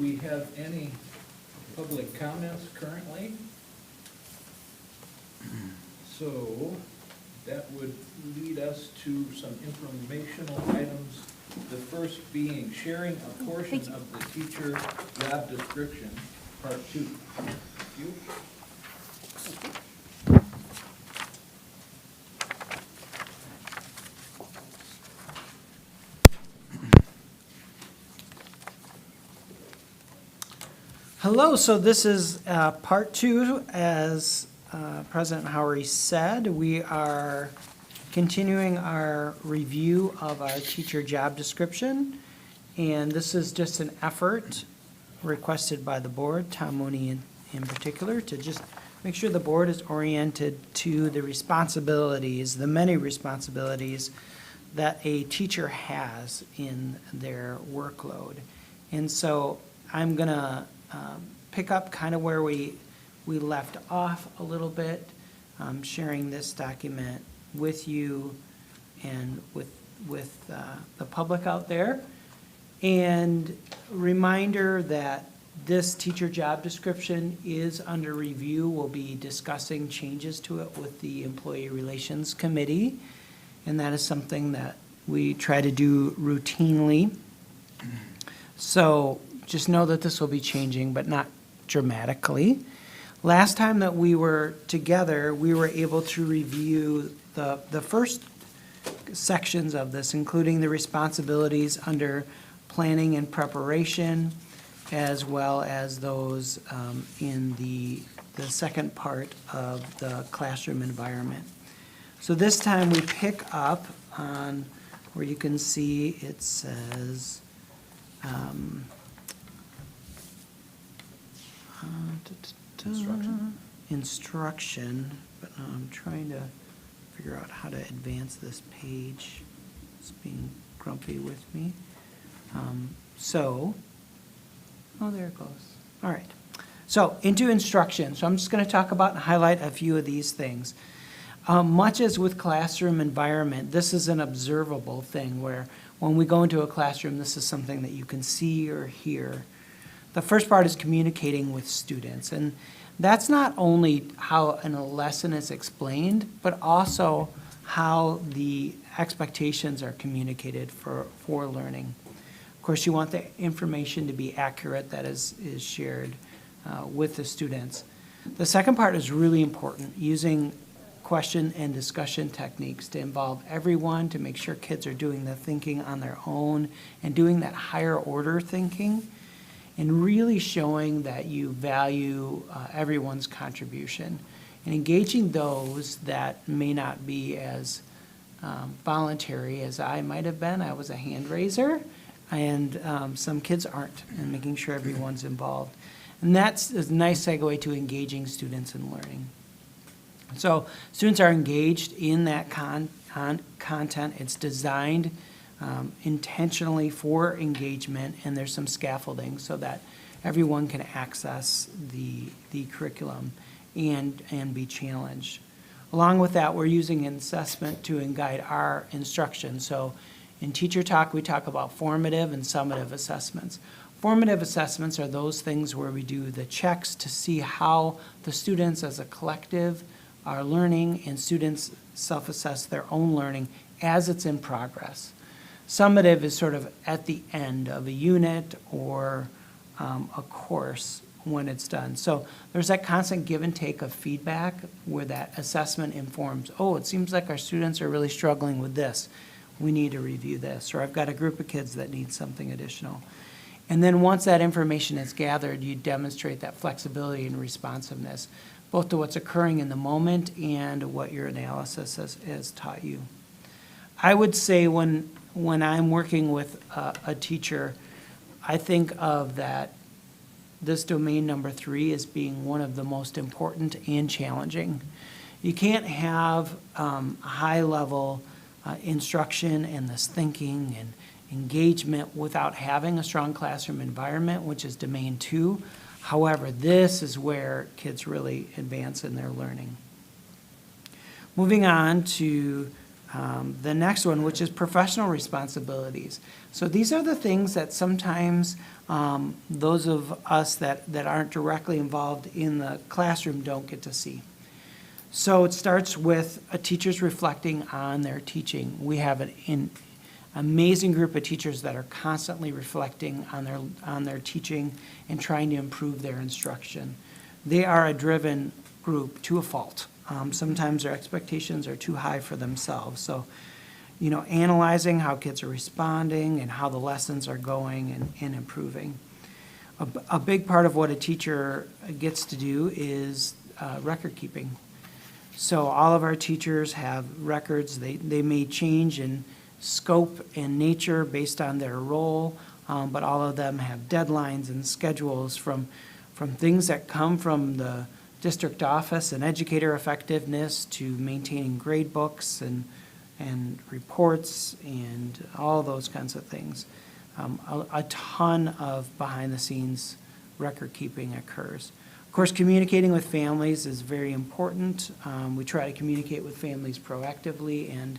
we have any public comments currently? So that would lead us to some informational items. The first being sharing a portion of the teacher job description, part 2. Thank you. Hello, so this is part 2. As President Howery said, we are continuing our review of our teacher job description, and this is just an effort requested by the board, Tom Mooney in particular, to just make sure the board is oriented to the responsibilities, the many responsibilities that a teacher has in their workload. And so I'm going to pick up kind of where we left off a little bit, sharing this document with you and with the public out there. And reminder that this teacher job description is under review. We'll be discussing changes to it with the Employee Relations Committee, and that is something that we try to do routinely. So just know that this will be changing, but not dramatically. Last time that we were together, we were able to review the first sections of this, including the responsibilities under planning and preparation, as well as those in the second part of the classroom environment. So this time we pick up on where you can see it says instruction, but now I'm trying to figure out how to advance this page. It's being grumpy with me. Oh, there it goes. All right. So into instruction. So I'm just going to talk about and highlight a few of these things. Much as with classroom environment, this is an observable thing where when we go into a classroom, this is something that you can see or hear. The first part is communicating with students, and that's not only how a lesson is explained, but also how the expectations are communicated for learning. Of course, you want the information to be accurate that is shared with the students. The second part is really important, using question and discussion techniques to involve everyone, to make sure kids are doing the thinking on their own and doing that higher order thinking, and really showing that you value everyone's contribution and engaging those that may not be as voluntary as I might have been. I was a hand raiser, and some kids aren't, and making sure everyone's involved. And that's a nice segue to engaging students in learning. So students are engaged in that content. It's designed intentionally for engagement, and there's some scaffolding so that everyone can access the curriculum and be challenged. Along with that, we're using an assessment to guide our instruction. So in Teacher Talk, we talk about formative and summative assessments. Formative assessments are those things where we do the checks to see how the students as a collective are learning, and students self-assess their own learning as it's in progress. Summative is sort of at the end of a unit or a course when it's done. So there's that constant give and take of feedback where that assessment informs, oh, it seems like our students are really struggling with this. We need to review this. Or I've got a group of kids that need something additional. And then once that information is gathered, you demonstrate that flexibility and responsiveness, both to what's occurring in the moment and what your analysis has taught you. I would say when I'm working with a teacher, I think of this domain number 3 as being one of the most important and challenging. You can't have high-level instruction and this thinking and engagement without having a strong classroom environment, which is domain 2. However, this is where kids really advance in their learning. Moving on to The next one, which is professional responsibilities. So these are the things that sometimes those of us that aren't directly involved in the classroom don't get to see. So it starts with teachers reflecting on their teaching. We have an amazing group of teachers that are constantly reflecting on their teaching and trying to improve their instruction. They are a driven group to a fault. Sometimes their expectations are too high for themselves. So, analyzing how kids are responding and how the lessons are going and improving. A big part of what a teacher gets to do is record keeping. So all of our teachers have records. They may change in scope and nature based on their role, but all of them have deadlines and schedules from things that come from the district office and educator effectiveness to maintaining grade books and reports and all those kinds of things. A ton of behind-the-scenes record keeping occurs. Of course, communicating with families is very important. We try to communicate with families proactively and,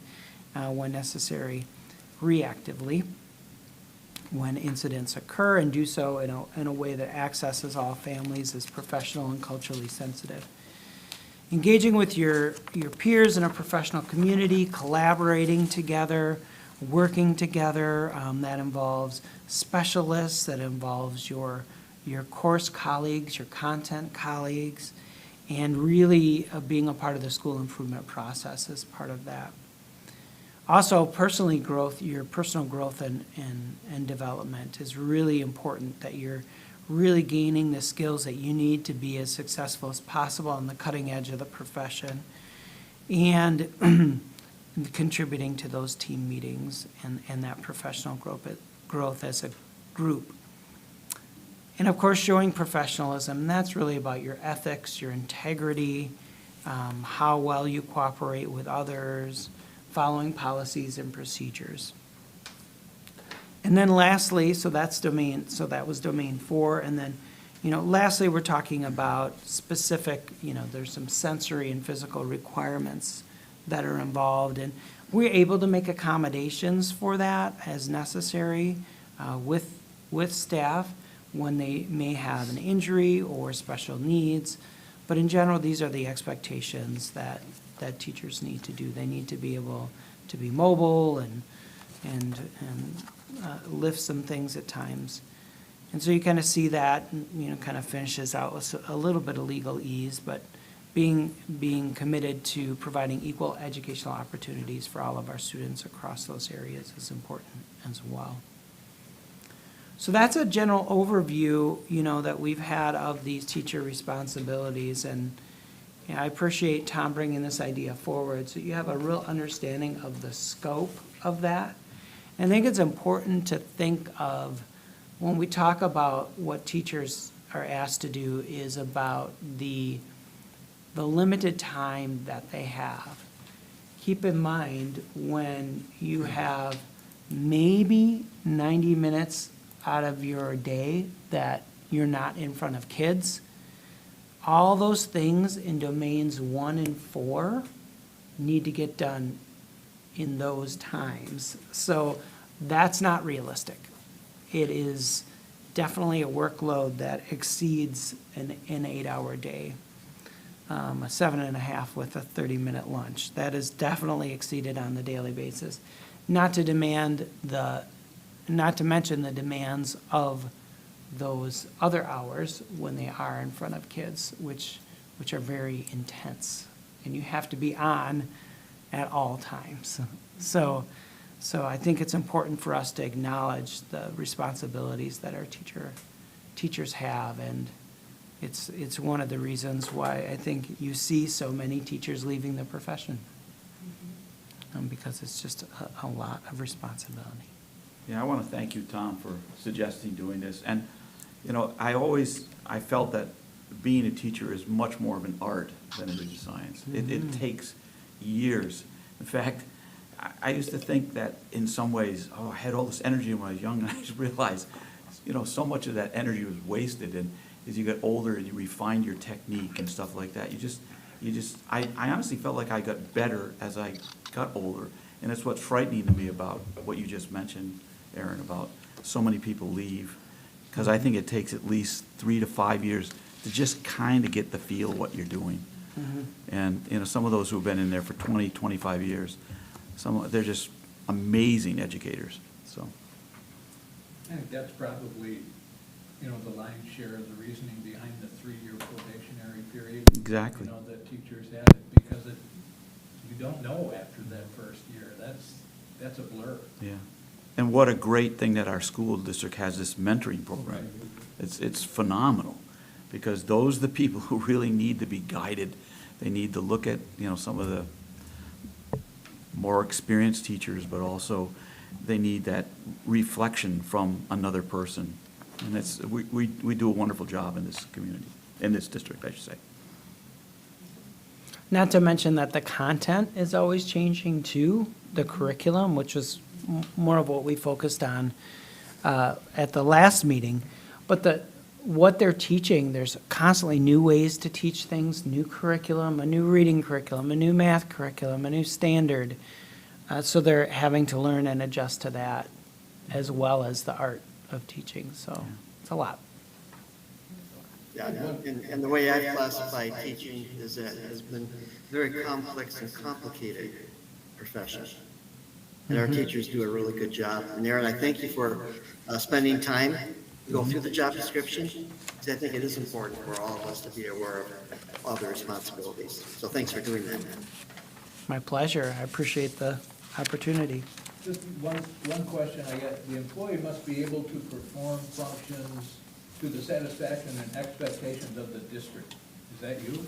when necessary, reactively when incidents occur, and do so in a way that accesses all families, is professional and culturally sensitive. Engaging with your peers in a professional community, collaborating together, working together, that involves specialists, that involves your course colleagues, your content colleagues, and really being a part of the school improvement process is part of that. Also, your personal growth and development is really important, that you're really gaining the skills that you need to be as successful as possible on the cutting edge of the profession, and contributing to those team meetings and that professional growth as a group. And of course, showing professionalism, and that's really about your ethics, your integrity, how well you cooperate with others, following policies and procedures. And then lastly, that was domain 4, and then, lastly, we're talking about specific, there's some sensory and physical requirements that are involved, and we're able to make accommodations for that as necessary with staff when they may have an injury or special needs. But in general, these are the expectations that teachers need to do. They need to be able to be mobile and lift some things at times. And so you kind of see that, kind of finishes out with a little bit of legal ease, but being committed to providing equal educational opportunities for all of our students across those areas is important as well. So that's a general overview, that we've had of these teacher responsibilities, and I appreciate Tom bringing this idea forward so you have a real understanding of the scope of that. And I think it's important to think of, when we talk about what teachers are asked to do, is about the limited time that they have. Keep in mind, when you have maybe 90 minutes out of your day that you're not in front of kids, all those things in domains 1 and 4 need to get done in those times. So that's not realistic. It is definitely a workload that exceeds an 8-hour day. A 7.5 with a 30-minute lunch. That is definitely exceeded on the daily basis. Not to mention the demands of those other hours when they are in front of kids, which are very intense, and you have to be on at all times. So I think it's important for us to acknowledge the responsibilities that our teachers have, and it's one of the reasons why I think you see so many teachers leaving the profession, because it's just a lot of responsibility. Yeah, I want to thank you, Tom, for suggesting doing this. And, I felt that being a teacher is much more of an art than it is a science. It takes years. In fact, I used to think that in some ways, I had all this energy when I was young, and I just realized, so much of that energy was wasted. And as you get older and you refine your technique and stuff like that, I honestly felt like I got better as I got older, And it's what's frightening to me about what you just mentioned, Aaron, about so many people leave. Because I think it takes at least 3 to 5 years to just kind of get the feel of what you're doing. And, you know, some of those who've been in there for 20, 25 years, they're just amazing educators, so. I think that's probably, you know, the lion's share of the reasoning behind the 3-year probationary period. Exactly. You know, that teachers have, because you don't know after that first year. That's a blur. Yeah. And what a great thing that our school district has this mentoring program. It's phenomenal, because those are the people who really need to be guided. They need to look at, you know, some of the more experienced teachers, but also they need that reflection from another person. And that's, we do a wonderful job in this community, in this district, I should say. Not to mention that the content is always changing too, the curriculum, which was more of what we focused on at the last meeting. But what they're teaching, there's constantly new ways to teach things, new curriculum, a new reading curriculum, a new math curriculum, a new standard. So they're having to learn and adjust to that, as well as the art of teaching. So it's a lot. Yeah, and the way I classify teaching is that it has been a very complex and complicated profession. And our teachers do a really good job. And Aaron, I thank you for spending time to go through the job description, because I think it is important for all of us to be aware of all the responsibilities. So thanks for doing that. My pleasure. I appreciate the opportunity. Just one question I got. The employee must be able to perform functions to the satisfaction and expectations of the district. Is that you?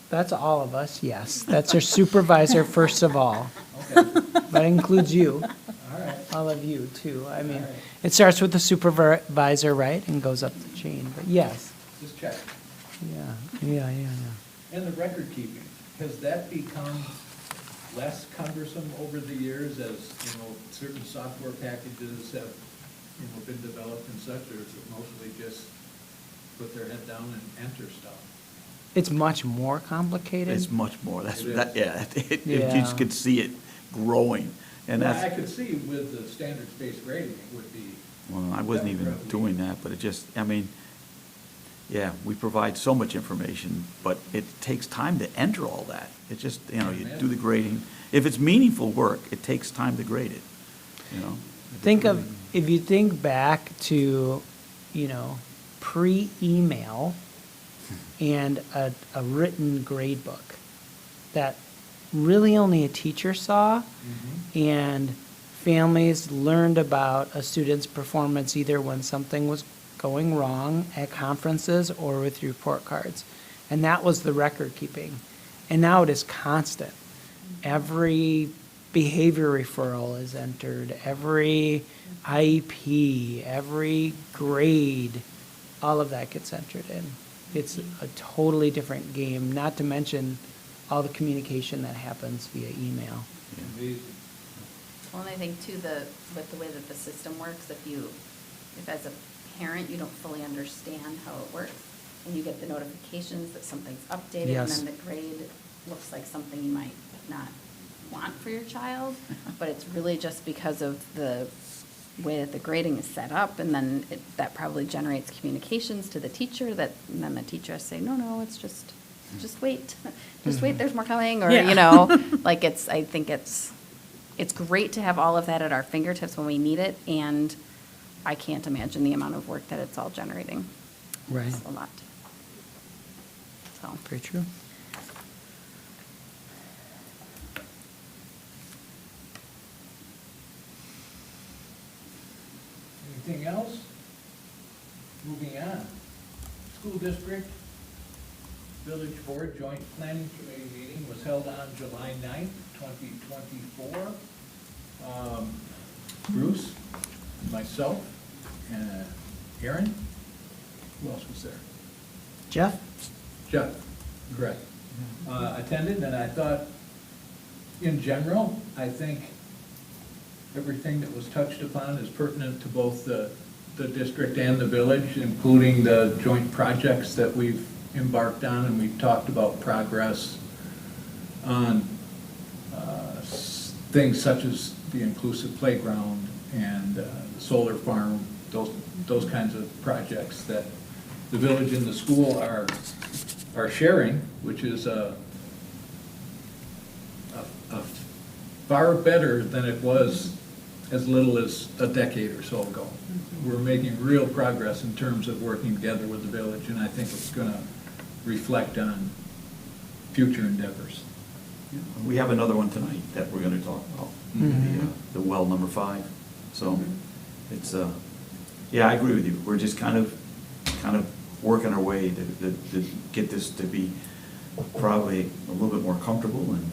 That's all of us, yes. That's our supervisor first of all. Okay, That includes you, all right. all of you too. I mean, All right. it starts with the supervisor, right, and goes up the chain. But yes, Just check. yeah. And the record keeping, has that become less cumbersome over the years as, you know, certain software packages have, you know, been developed and such, or is it mostly just put their head down and enter stuff? It's much more complicated. It's much more, that's, It is. that, yeah, you Yeah. just could see it growing, and Well, I that's, could see with the standards-based grading, it would be, well, I wasn't even Definitely. doing that, but it just, I mean, yeah, we provide so much information, but it takes time to enter all that. It just, you know, you do the grading. If it's meaningful work, it takes time to grade it, you know? If you think back to, you know, pre-email and a written grade book that really only a teacher saw, and families learned about a student's performance either when something was going wrong at conferences or with report cards. And that was the record keeping. And now it is constant. Every behavior referral is entered, every IEP, every grade, all of that gets entered in. It's a totally different game, not to mention all the communication that happens via email. amazing. Well, and I think too, with the way that the system works, if as a parent, you don't fully understand how it works, and you get the notifications that something's updated, Yes. and then the grade looks like something you might not want for your child, but it's really just because of the way that the grading is set up, and then that probably generates communications to the teacher and then the teacher has to say, no, it's just wait, just wait, there's more coming, or, Yeah. you know, like I think it's great to have all of that at our fingertips when we need it, and I can't imagine the amount of work that it's all generating. Right. It's a lot. So, Very true. Anything else? Moving on. School district, village board joint planning committee meeting was held on July 9th, 2024. Bruce, myself, Aaron, who else was there? Jeff? Jeff, correct. Attended, and I thought, in general, I think everything that was touched upon is pertinent to both the district and the village, including the joint projects that we've embarked on, and we've talked about progress on things such as the inclusive playground and the solar farm, those kinds of projects that the village and the school are sharing, which is a far better than it was as little as a decade or so ago. We're making real progress in terms of working together with the village, and I think it's gonna reflect on future endeavors. We have another one tonight that we're gonna talk about, the well number 5. So it's, yeah, I agree with you. We're just kind of working our way to get this to be probably a little bit more comfortable and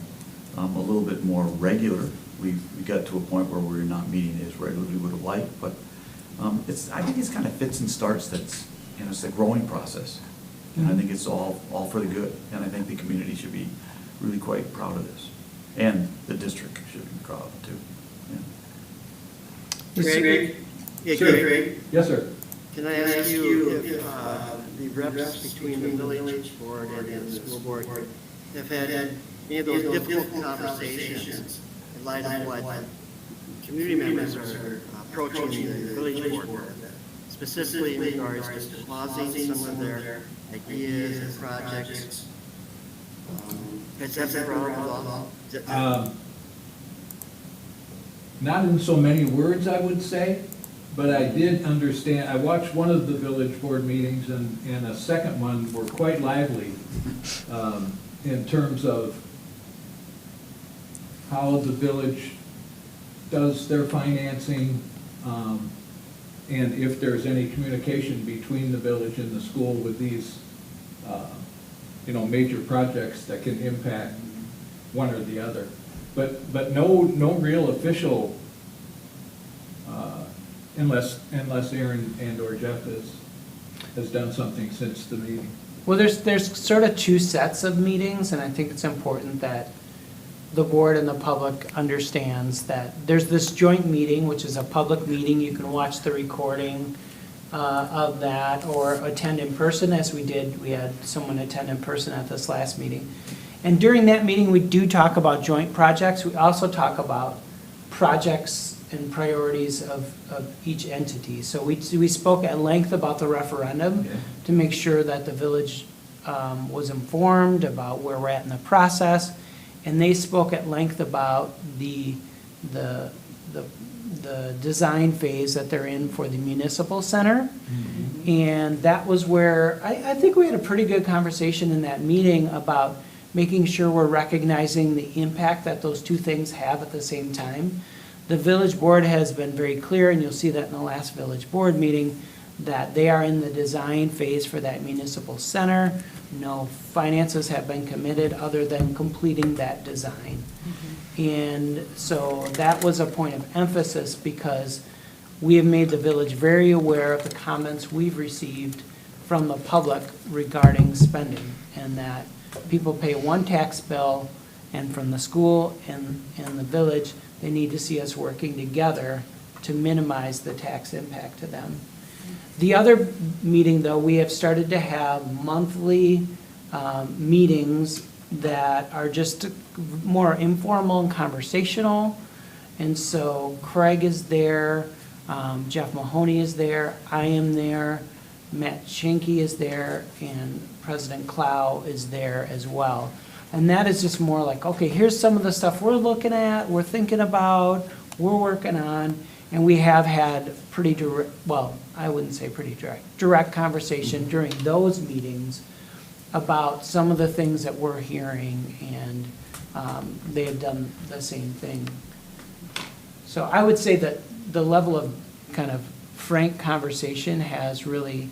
a little bit more regular. We got to a point where we're not meeting as regularly as we would have liked, but I think it's kind of fits and starts. That's, it's a growing process. And I think it's all for the good. And I think the community should be really quite proud of this. And the district should be proud too. Yeah. Greg? Yeah, Sure. Greg, Yes, sir. can I ask you if the reps between the village board and the school board have had any of those difficult conversations in light of what community members are approaching the village board with, specifically in regards to pausing some of their ideas and projects? Has that been brought up at all? Not in so many words, I would say, but I did understand, I watched one of the village board meetings and a second one were quite lively in terms of how the village does their financing, and if there's any communication between the village and the school with these, major projects that can impact one or the other. But no real official, unless Aaron and/or Jeff has done something since the meeting. Well, there's sort of two sets of meetings, and I think it's important that the board and the public understands that there's this joint meeting, which is a public meeting. You can watch the recording of that or attend in person, as we did. We had someone attend in person at this last meeting. And during that meeting, we do talk about joint projects. We also talk about projects and priorities of each entity. So we spoke at length about the referendum to make sure that the village was informed about where we're at in the process. And they spoke at length about the design phase that they're in for the municipal center. And that was where, I think we had a pretty good conversation in that meeting about making sure we're recognizing the impact that those two things have at the same time. The village board has been very clear, and you'll see that in the last village board meeting, that they are in the design phase for that municipal center. No finances have been committed other than completing that design. And so that was a point of emphasis because we have made the village very aware of the comments we've received from the public regarding spending, and that people pay one tax bill, and from the school and the village, they need to see us working together to minimize the tax impact to them. The other meeting, though, we have started to have monthly meetings that are just more informal and conversational. And so Craig is there, Jeff Mahoney is there, I am there, Matt Schenke is there, and President Clow is there as well. And that is just more like, okay, here's some of the stuff we're looking at, we're thinking about, we're working on, and we have had pretty direct, well, I wouldn't say pretty direct conversation during those meetings about some of the things that we're hearing, and they have done the same thing. So I would say that the level of kind of frank conversation has really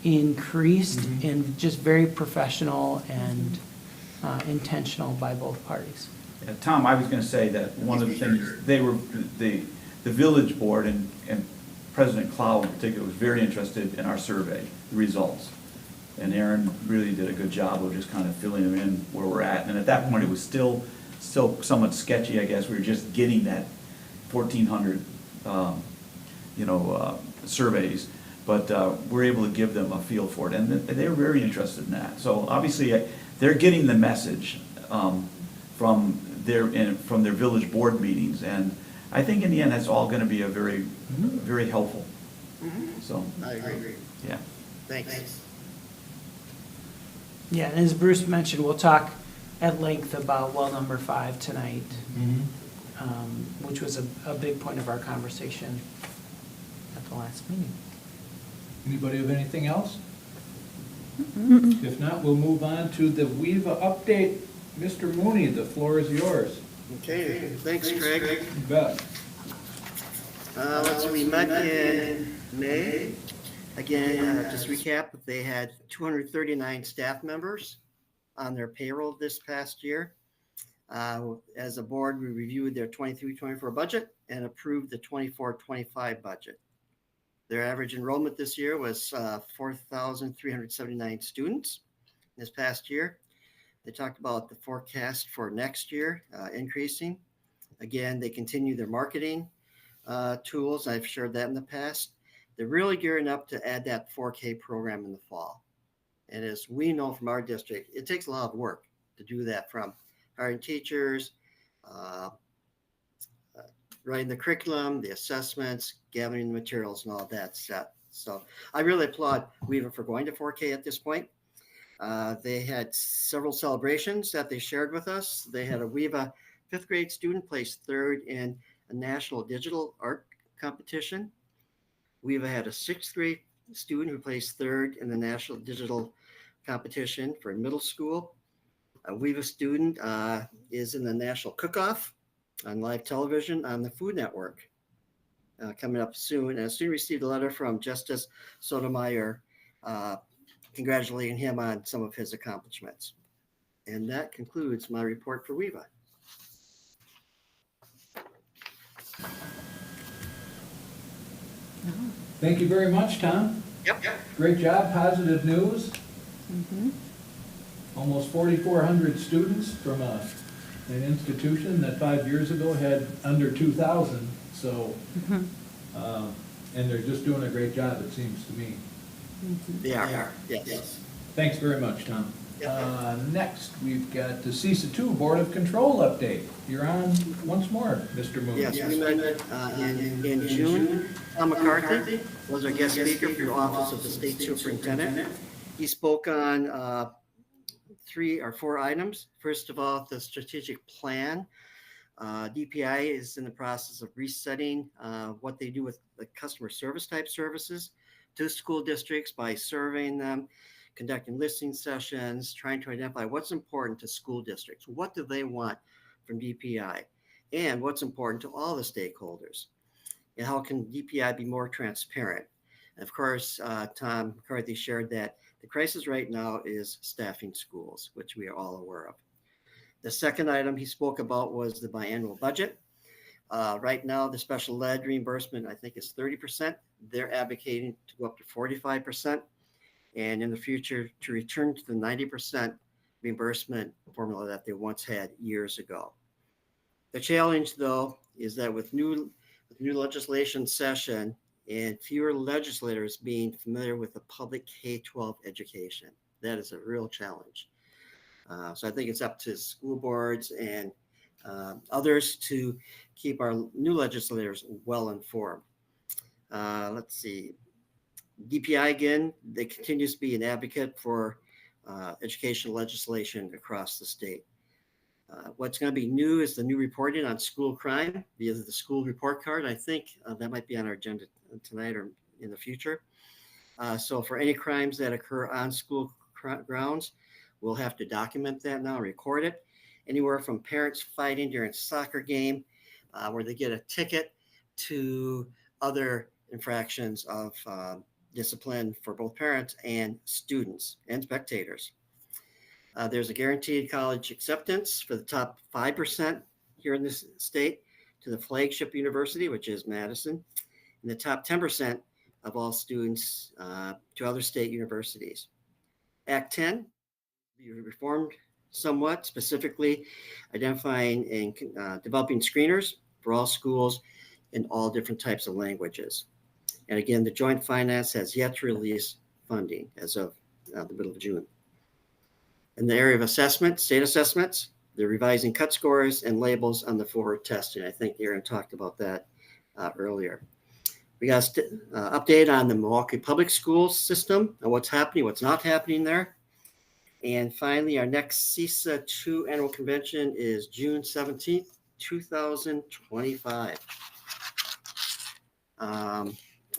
increased and just very professional and intentional by both parties. Yeah, Tom, I was going to say that one of the things, the village board and President Clow in particular was very interested in our survey, the results. And Aaron really did a good job of just kind of filling them in where we're at. And at that point, it was still somewhat sketchy, I guess. We were just getting that 1,400, surveys. But we're able to give them a feel for it. And they were very interested in that. So obviously, they're getting the message from from their village board meetings. And I think in the end, that's all going to be a very helpful. So, I agree. yeah. Thanks. Yeah, and as Bruce mentioned, we'll talk at length about well number 5 tonight, which was a big point of our conversation at the last meeting. Anybody have anything else? If not, we'll move on to the WEVA update. Mr. Mooney, the floor is yours. Okay, thanks, Craig. You bet. Let's see, we met in May. Again, just recap, they had 239 staff members on their payroll this past year. As a board, we reviewed their 23-24 budget and approved the 24-25 budget. Their average enrollment this year was 4,379 students this past year. They talked about the forecast for next year increasing. Again, they continue their marketing tools. I've shared that in the past. They're really gearing up to add that 4K program in the fall. And as we know from our district, it takes a lot of work to do that, from hiring teachers, writing the curriculum, the assessments, gathering the materials, and all that set. So I really applaud WEVA for going to 4K at this point. They had several celebrations that they shared with us. They had a WEVA 5th grade student place 3rd in a national digital art competition. WEVA had a 6th grade student who placed 3rd in the national digital competition for middle school. A WEVA student is in the national cook-off on live television on the Food Network coming up soon. And a student received a letter from Justice Sotomayor congratulating him on some of his accomplishments. And that concludes my report for WEVA. Thank you very much, Tom. Yep. Great job, positive news. Almost 4,400 students from an institution that 5 years ago had under 2,000. So, and they're just doing a great job, it seems to me. They are. Yes. Thanks very much, Tom. Yep. Next, we've got the CISA 2 Board of Control update. You're on once more, Mr. Moon. Yes, we met in June. Tom McCarthy was our guest speaker for the Office of the State Superintendent. He spoke on 3 or 4 items. First of all, the strategic plan. DPI is in the process of resetting what they do with the customer service type services to school districts by surveying them, conducting listening sessions, trying to identify what's important to school districts. What do they want from DPI? And what's important to all the stakeholders? And how can DPI be more transparent? And of course, Tom McCarthy shared that the crisis right now is staffing schools, which we are all aware of. The second item he spoke about was the biannual budget. Right now, the special ed reimbursement, I think, is 30%. They're advocating to go up to 45%. And in the future, to return to the 90% reimbursement formula that they once had years ago. The challenge, though, is that with new legislation session and fewer legislators being familiar with the public K-12 education, that is a real challenge. So I think it's up to school boards and others to keep our new legislators well informed. Let's see. DPI, again, they continues to be an advocate for educational legislation across the state. What's going to be new is the new reporting on school crime via the school report card. I think that might be on our agenda tonight or in the future. So for any crimes that occur on school grounds, we'll have to document that now and record it. Anywhere from parents fighting during a soccer game where they get a ticket to other infractions of discipline for both parents and students and spectators. There's a guaranteed college acceptance for the top 5% here in this state to the flagship university, which is Madison, and the top 10% of all students to other state universities. Act 10 be reformed somewhat, specifically identifying and developing screeners for all schools in all different types of languages. And again, the Joint Finance has yet to release funding as of the middle of June. In the area of assessment, state assessments, They're revising cut scores and labels on the forward testing. I think Aaron talked about that earlier. We got an update on the Milwaukee Public Schools system and what's happening, what's not happening there. And finally, our next CISA 2 annual convention is June 17th, 2025.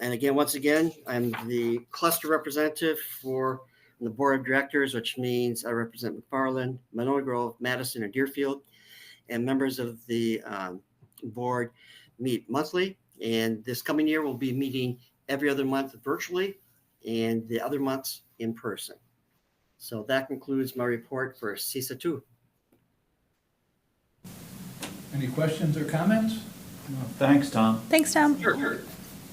And again, once again, I'm the cluster representative for the board of directors, which means I represent McFarland, Monona Grove, Madison, and Deerfield. And members of the board meet monthly. And this coming year, we'll be meeting every other month virtually and the other months in person. So that concludes my report for CISA 2. Any questions or comments? Thanks, Tom. Thanks, Tom. Sure.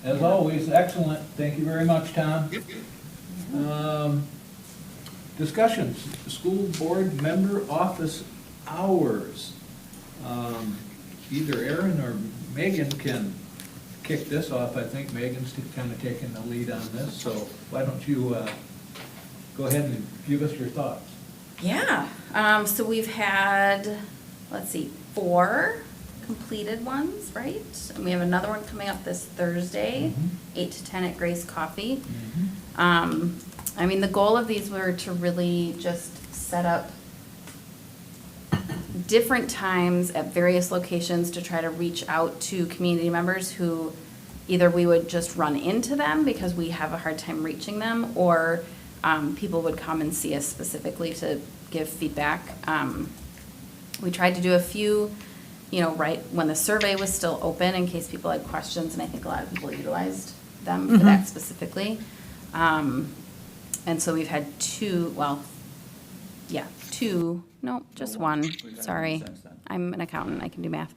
As always, excellent. Thank you very much, Tom. Discussions, school board member office hours. Either Aaron or Megan can kick this off. I think Megan's kind of taking the lead on this, so why don't you go ahead and give us your thoughts. Yeah, so we've had, let's see, 4 completed ones, right? And we have another one coming up this Thursday, 8 to 10 at Grace Coffee. I mean, the goal of these were to really just set up different times at various locations to try to reach out to community members who either we would just run into them because we have a hard time reaching them, or people would come and see us specifically to give feedback. We tried to do a few, right when the survey was still open in case people had questions, and I think a lot of people utilized them for that specifically. And so we've had 2, no, just 1, sorry. I'm an accountant, I can do math.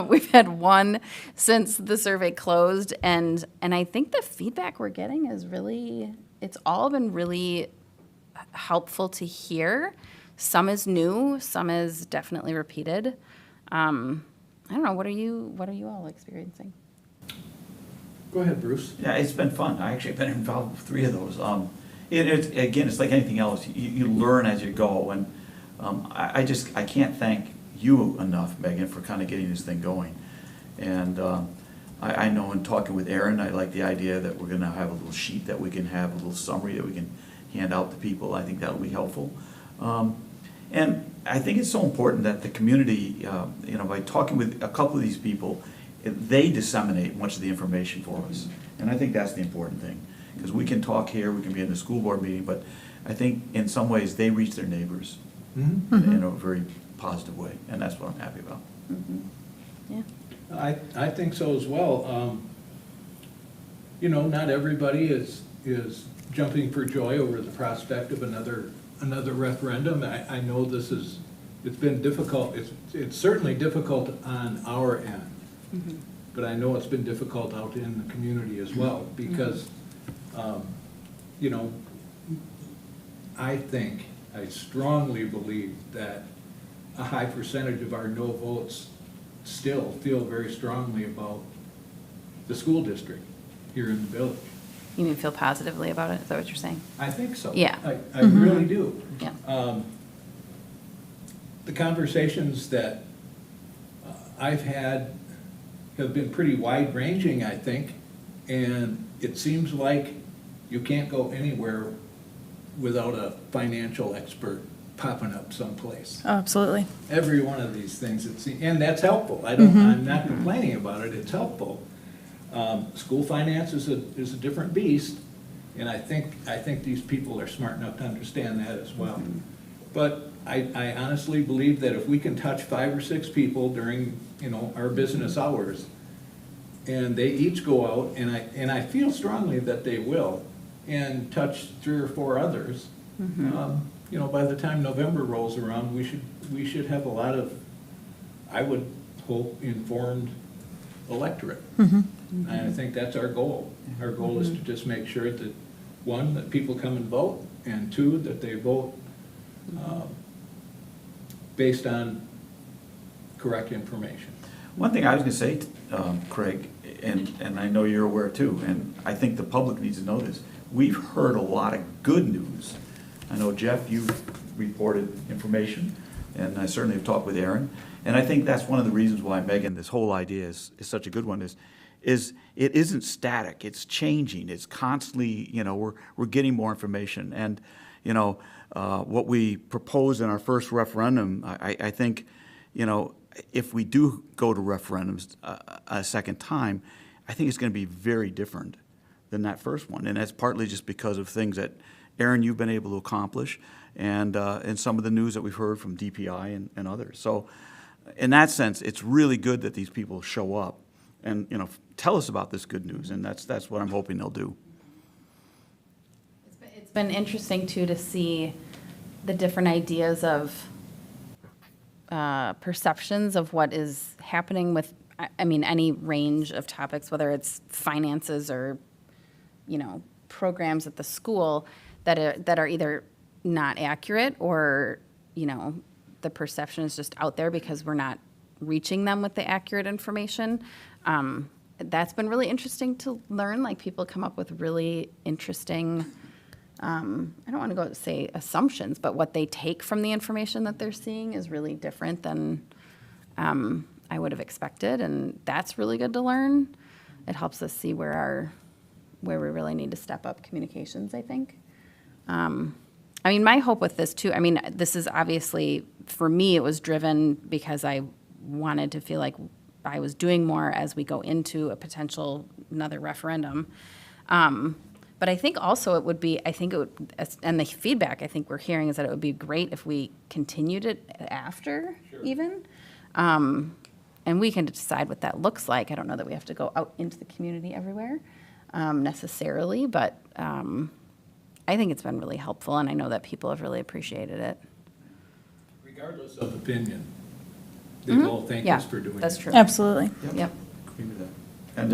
We've had 1 since the survey closed, and I think the feedback we're getting is really, it's all been really helpful to hear. Some is new, some is definitely repeated. I don't know, what are you all experiencing? Go ahead, Bruce. Yeah, it's been fun. I actually have been involved with 3 of those. Again, it's like anything else. You learn as you go, and I can't thank you enough, Megan, for kind of getting this thing going. And I know in talking with Aaron, I like the idea that we're going to have a little sheet that we can have, a little summary that we can hand out to people. I think that will be helpful. And I think it's so important that the community, by talking with a couple of these people, they disseminate much of the information for us. And I think that's the important thing. Because we can talk here, we can be in the school board meeting, but I think in some ways they reach their neighbors in a very positive way. And that's what I'm happy about. Yeah. I think so as well. Not everybody is jumping for joy over the prospect of another referendum. I know it's been difficult. It's certainly difficult on our end. But I know it's been difficult out in the community as well, because, I strongly believe that a high percentage of our no votes still feel very strongly about the school district here in the village. You mean feel positively about it? Is that what you're saying? I think so. Yeah. I really do. Yeah. The conversations that I've had have been pretty wide-ranging, I think, and it seems like you can't go anywhere without a financial expert popping up someplace. Oh, absolutely. Every one of these things, and that's helpful. I'm not complaining about it, it's helpful. School finance is a different beast, and I think these people are smart enough to understand that as well. But I honestly believe that if we can touch 5 or 6 people during, our business hours, and they each go out, and I feel strongly that they will, and touch 3 or 4 others, by the time November rolls around, we should have a lot of, I would hope, informed electorate. And I think that's our goal. Our goal is to just make sure that, 1, that people come and vote, and 2, that they vote based on correct information. One thing I was going to say, Craig, and I know you're aware too, and I think the public needs to know this, we've heard a lot of good news. I know, Jeff, you've reported information, and I certainly have talked with Aaron. And I think that's one of the reasons why, Megan, this whole idea is such a good one, is it isn't static, it's changing, it's constantly, we're getting more information. And, what we proposed in our first referendum, I think, if we do go to referendums a second time, I think it's going to be very different than that first one. And that's partly just because of things that, Aaron, you've been able to accomplish, and some of the news that we've heard from DPI and others. So in that sense, it's really good that these people show up and, tell us about this good news, and that's what I'm hoping they'll do. It's been interesting, too, to see the different ideas of perceptions of what is happening with, any range of topics, whether it's finances or, programs at the school that are either not accurate or, the perception is just out there because we're not reaching them with the accurate information. That's been really interesting to learn. Like, people come up with really interesting, I don't want to go say assumptions, but what they take from the information that they're seeing is really different than I would have expected, and that's really good to learn. It helps us see where we really need to step up communications, I think. My hope with this too, this is obviously, for me, it was driven because I wanted to feel like I was doing more as we go into a potential another referendum. But I think also it would be, and the feedback I think we're hearing is that it would be great if we continued it after even. And we can decide what that looks like. I don't know that we have to go out into the community everywhere necessarily, but I think it's been really helpful, and I know that people have really appreciated it. Regardless of opinion, they all thank us for doing it. That's true. Absolutely. Yep. Agree with that. And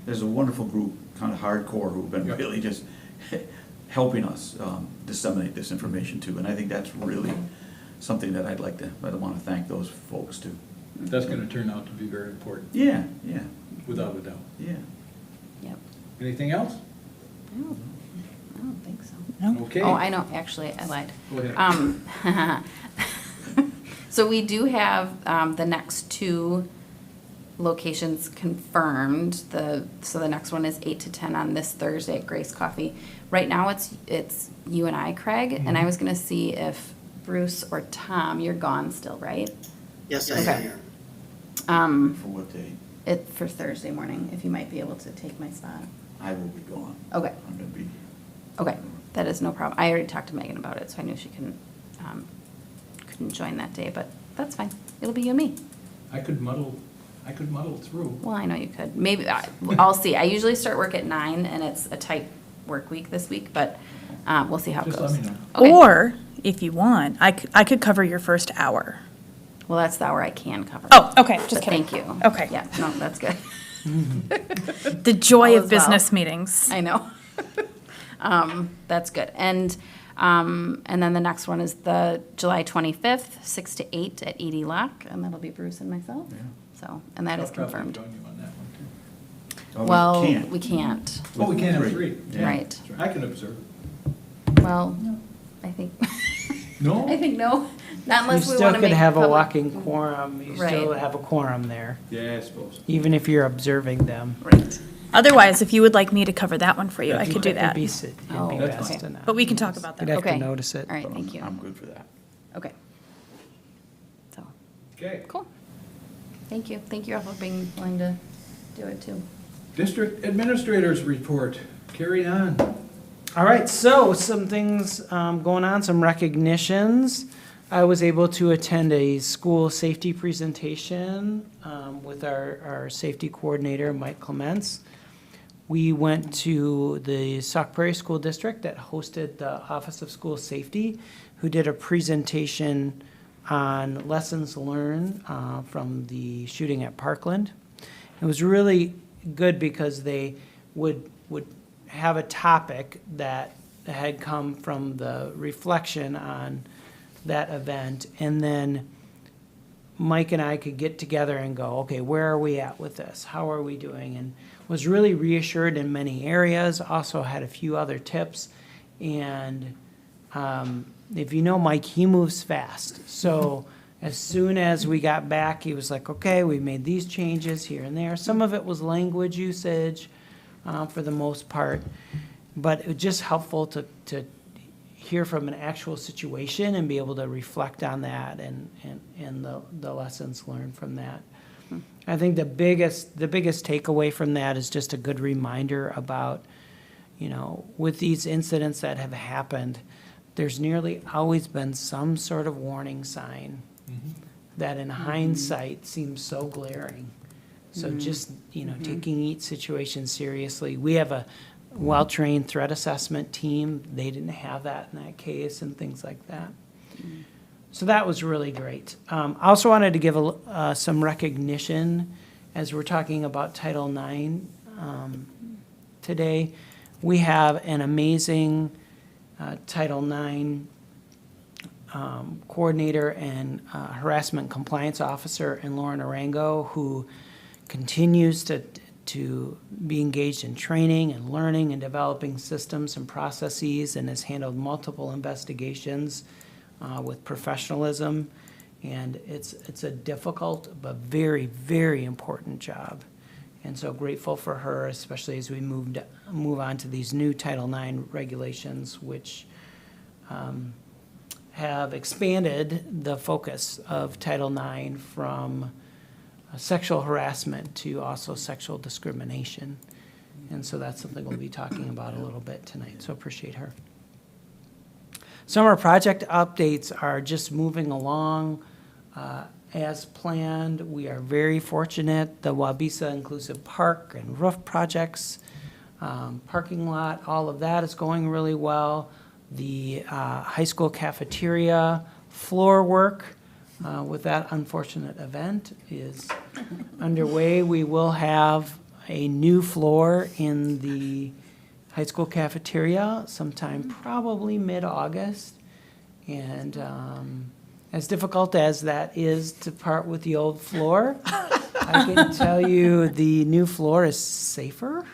there's a wonderful group, kind of hardcore, who've been really just helping us disseminate this information too. And I think that's really something that I want to thank those folks too. That's going to turn out to be very important, Yeah, without a doubt. yeah. Yep. Anything else? I don't think so. No? Okay. Oh, I know, actually, I lied. Go ahead. So we do have the next two locations confirmed. So the next one is 8 to 10 on this Thursday at Grace Coffee. Right now, it's you and I, Craig, and I was going to see if Bruce or Tom, you're gone still, right? Yes, I Okay. am. For what day? For Thursday morning, if you might be able to take my spot. I will be gone. Okay. I'm going to be. Okay, that is no problem. I already talked to Megan about it, so I knew she couldn't join that day, but that's fine. It'll be you and me. I could muddle through. Well, I know you could. Maybe, I'll see. I usually start work at 9, and it's a tight work week this week, but we'll see how it Just goes. let me know. Okay. Or, if you want, I could cover your first hour. Well, that's the hour I can cover. Oh, okay, just But kidding. thank you. Okay. Yeah, no, that's good. The joy All of is well. business meetings. I know. That's good. And then the next one is the July 25th, 6 to 8 at Edie Lock, and that'll be Bruce and myself. Yeah. So, and that is I'll probably confirmed. join you on that one, too. Oh, Well, can't. we can't. Oh, we can't have three. Yeah. Right. I can observe. Well, I think, No? I think no, not You unless we still want to could make have a public- walking quorum, you still Right. have a quorum there, Yeah, I suppose. even if you're observing them. Right. Otherwise, if you would like me to cover that one for you, I That'd could be do fine. that. It'd Oh, be that's best fine. to not. But we can talk about You'd that. have to Okay. notice it. All right, But thank you. I'm good for that. Okay. So, Okay. cool. Thank you. Thank you all for being willing to do it too. District Administrators Report. Carry on. All right, so some things going on, some recognitions. I was able to attend a school safety presentation with our safety coordinator, Mike Clements. We went to the Sauk Prairie School District that hosted the Office of School Safety, who did a presentation on lessons learned from the shooting at Parkland. It was really good because they would have a topic that had come from the reflection on that event, and then Mike and I could get together and go, okay, where are we at with this? How are we doing? And was really reassured in many areas, also had a few other tips, and if you know Mike, he moves fast. So as soon as we got back, he was like, okay, we made these changes here and there. Some of it was language usage for the most part, but it was just helpful to hear from an actual situation and be able to reflect on that and the lessons learned from that. I think the biggest takeaway from that is just a good reminder about, with these incidents that have happened, there's nearly always been some sort of warning sign that in hindsight seems so glaring. So just, taking each situation seriously. We have a well-trained threat assessment team. They didn't have that in that case and things like that. So that was really great. I also wanted to give some recognition as we're talking about Title IX today. We have an amazing Title IX coordinator and harassment compliance officer in Lauren Arango, who continues to be engaged in training and learning and developing systems and processes, and has handled multiple investigations with professionalism. And it's a difficult but very, very important job. And so grateful for her, especially as we move on to these new Title IX regulations, which have expanded the focus of Title IX from sexual harassment to also sexual discrimination. And so that's something we'll be talking about a little bit tonight, so appreciate her. Summer project updates are just moving along as planned. We are very fortunate. The Wabisa Inclusive Park and roof projects, parking lot, all of that is going really well. The high school cafeteria floor work with that unfortunate event is underway. We will have a new floor in the high school cafeteria sometime probably mid-August. And as difficult as that is to part with the old floor, I can tell you the new floor is safer.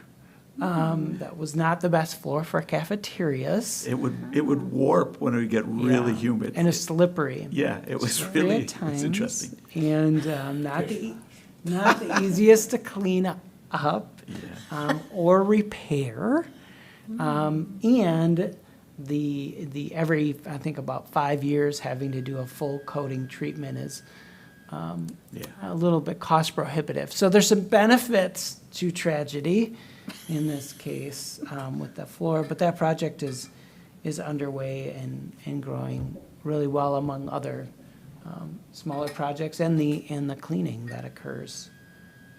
That was not the best floor for cafeterias. It would warp when it would get really humid. And it's slippery. Yeah, it was Slippery really, at it's times, interesting. And not the easiest to clean up or repair. And the every, I think about 5 years, having to do a full coating treatment is a little bit cost prohibitive. So there's some benefits to tragedy in this case with the floor, but that project is underway and growing really well among other smaller projects and the cleaning that occurs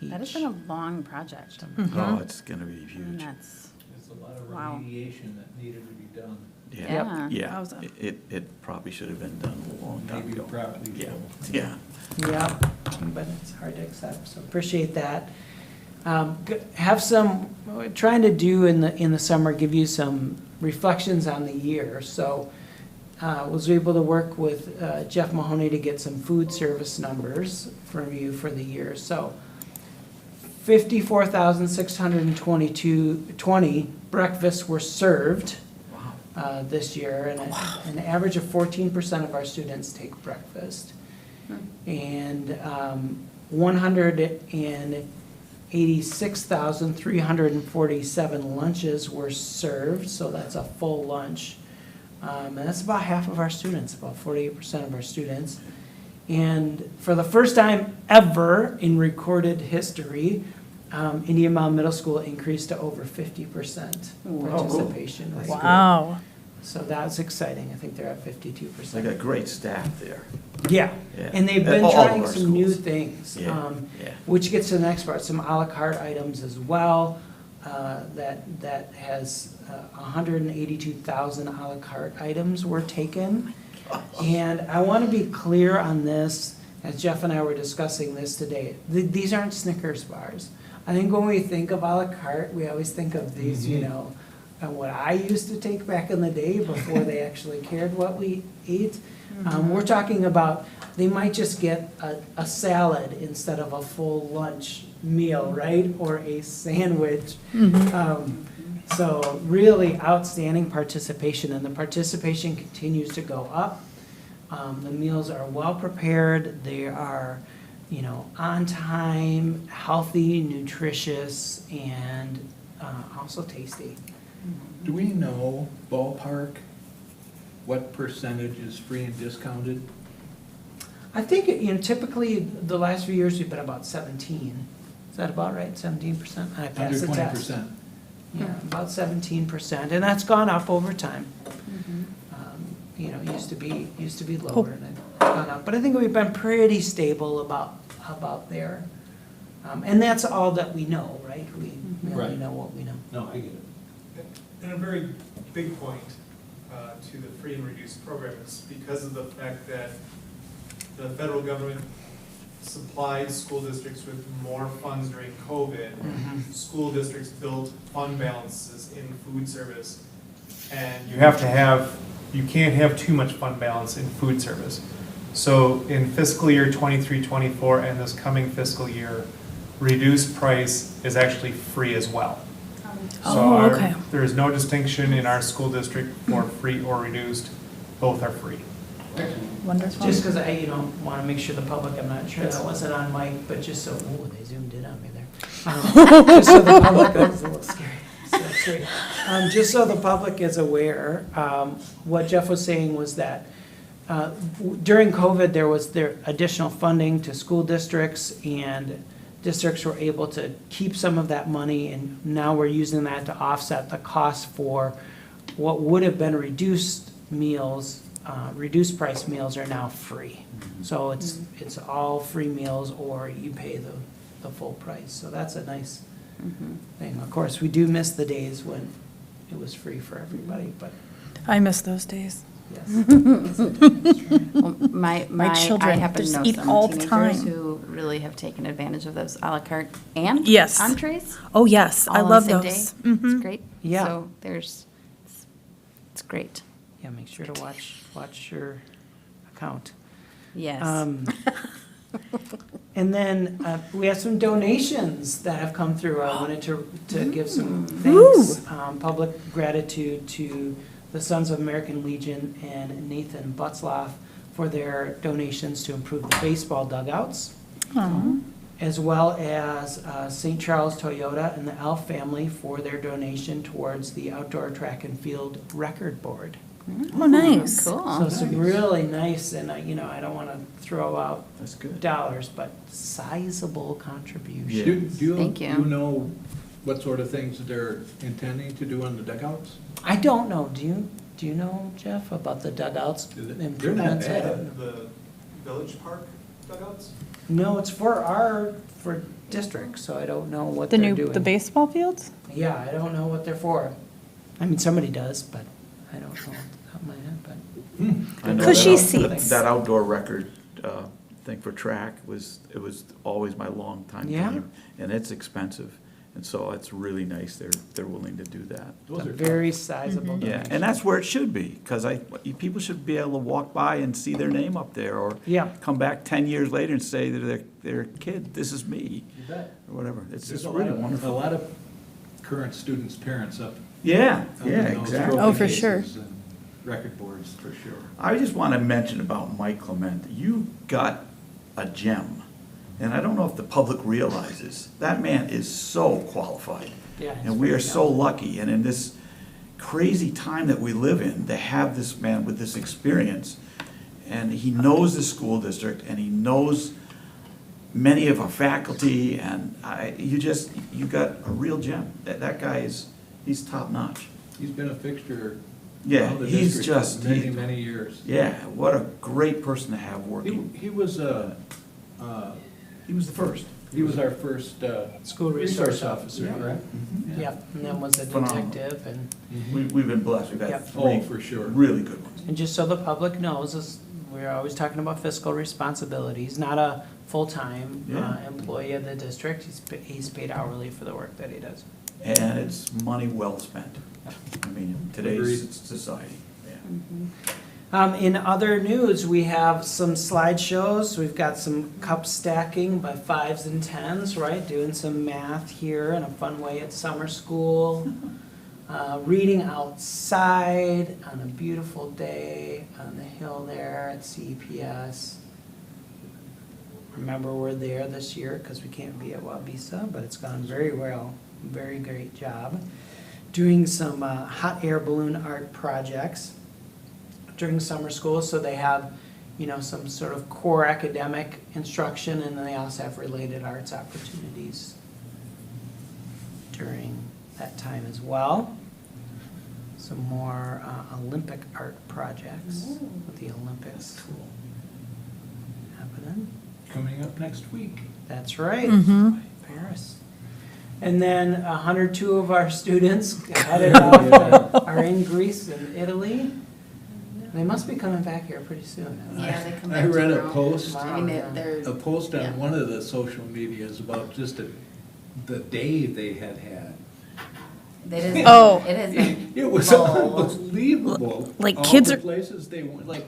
each. That has been a long project. Oh, it's gonna be I mean, huge. that's, There's a lot of Wow. remediation that needed to be done. Yeah. Yeah, Wowza. it probably should have been done a long time Maybe ago. probably Yeah, should. yeah. Yeah, but it's hard to accept, so appreciate that. Have some, trying to do in the summer, give you some reflections on the year. So was able to work with Jeff Mahoney to get some food service numbers from you for the year. So 54,620 breakfasts were served this year, and an average of 14% of our students take breakfast. And 186,347 lunches were served, so that's a full lunch. And that's about half of our students, about 48% of our students. And for the first time ever in recorded history, Indian Mound Middle School increased to over 50% participation rate. Wow. So that's exciting. I think they're at They 52%. got great staff there. Yeah, Yeah. and they've At been all of trying our some new schools. things, Yeah. which gets to the next part, some à la carte items as well. That has 182,000 à la carte items were taken. And I want to be clear on this, as Jeff and I were discussing this today. These aren't Snickers bars. I think when we think of à la carte, we always think of these, and what I used to take back in the day before they actually cared what we ate. We're talking about, they might just get a salad instead of a full lunch meal, right? Or a sandwich. So really outstanding participation, and the participation continues to go up. The meals are well prepared, they are, on time, healthy, nutritious, and also tasty. Do we know ballpark what percentage is free and discounted? I think, typically, the last few years, we've been about 17. Is that about right, 17%? I passed Under the test. 20%. Yeah, about 17%, and that's gone up over time. Used to be lower, and it's gone up, but I think we've been pretty stable about there. And that's all that we know, right? We only Right. know what we know. No, I get it. And a very big point to the free and reduced program is because of the fact that the federal government supplied school districts with more funds during COVID. School districts built fund balances in food service. And you can't have too much fund balance in food service. So in fiscal year 23-24 and this coming fiscal year, reduced price is actually free as well. So okay. there is no distinction in our school district for free or reduced, both are free. Wonderful. Just because I, want to make sure the public, I'm not sure that wasn't on mic, but just so, they zoomed in on me there. Just so the public, that was a little scary. So that's great. Just so the public is aware, what Jeff was saying was that during COVID, there was additional funding to school districts, and districts were able to keep some of that money, and now we're using that to offset the cost for what would have been reduced meals. Reduced price meals are now free. So it's all free meals, or you pay the full price. So that's a nice thing. Of course, we do miss the days when it was free for everybody, but I miss those days. yes. Well, my children I happen just to know eat some all the teenagers time. who really have taken advantage of those a la carte and Yes. entrees. Oh, yes, I all on love the same those. day. Mhm. It's great. Yeah. So it's great. Yeah, make sure to watch your account. Yes. And then we have some donations that have come through. I wanted to give some thanks, public gratitude to the Sons of American Legion and Nathan Butzloff for their donations to improve the baseball dugouts, as well as St. Charles Toyota and the Elf family for their donation towards the outdoor track and field record board. Oh, nice. So Cool. some really nice, and I don't want to throw out That's good. dollars, but sizable contributions. Yeah. Do Thank you. you know what sort of things they're intending to do on the dugouts? I don't know. Do you know, Jeff, about the dugouts They're not improvements? I bad. don't know. The Village Park dugouts? No, it's for district, so I don't know what The they're doing. the baseball fields? Yeah, I don't know what they're for. I mean, somebody does, but I don't know off the top of my head, but. I know Cushy that seats. That outdoor record thing for track was always my long time Yeah. dream, and it's expensive, and so it's really nice they're willing to do that. Those are Very sizable Yeah, donation. and that's where it should be, because people should be able to walk by and see their name up there, or Yeah. come back 10 years later and say to their kid, this is me, You bet. or whatever. It's There's just a really lot of- wonderful. A lot of current students' parents up. Yeah, up in yeah, those exactly. trophy Oh, for sure. cases and Record boards, for sure. I just want to mention about Mike Clement. You got a gem, and I don't know if the public realizes, that man is so qualified. Yeah, he's And we are very so lucky, and in this crazy time that we live in, to have this man with this experience, and he knows the school district, and he knows many of our faculty, and you got a real gem. That guy he's top notch. He's been a fixture Yeah, of the he's district just, for many, many years. yeah, what a great person to have working. He was the first. He was our first School resource officer, correct? Yep, and then was a Phenomenal. detective, and We've been blessed, we've Yep. had Oh, three for sure. really good ones. And just so the public knows, we're always talking about fiscal responsibility. He's not a full-time Yeah. employee of the district. He's paid hourly for the work that he does. And it's money well spent. I mean, in today's Agreed. society, yeah. In other news, we have some slideshows. We've got some cup stacking by 5s and 10s, right? Doing some math here in a fun way at summer school. reading outside on a beautiful day on the hill there at CEPS. Remember, we're there this year because we can't be at Wabisa, but it's gone very well. Very great job. Doing some hot air balloon art projects during summer school, so they have, you know, some sort of core academic instruction, and then they also have related arts opportunities during that time as well. Some more Olympic art projects with the Olympics happening. Coming up next week. That's right, Mm-hmm. Paris. And then 102 of our students headed out, are in Greece and Italy. They must be coming back here pretty soon. Yeah, they come I back to read a Rome. post, I mean, they're. a post yeah. on one of the social medias about just the day they had had. It is. Oh. It has been. It was full. unbelievable. Like, All kids the are- places they went, like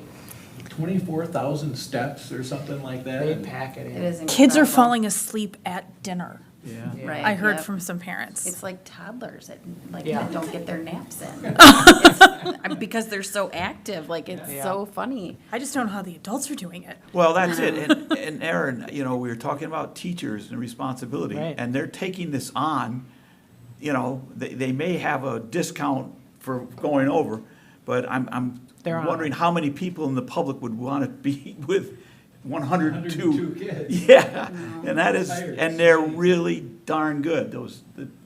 24,000 steps or something like that. They and- pack it in. It is incredible. Kids are falling asleep at dinner. Yeah. Yeah. Right. I heard yep. from some parents. It's like toddlers that like Yeah. that don't get their naps in. It's, because they're so active. Like it's Yeah. so funny. I just don't know how the adults are doing it. Well, that's it. And Aaron, you know, we were talking about teachers and responsibility, Right. and they're taking this on. You know, they may have a discount for going over, but I'm They're on wondering it. how many people in the public would want to be with 102. 102 kids. Yeah, and that is, Entire and they're city. really darn good,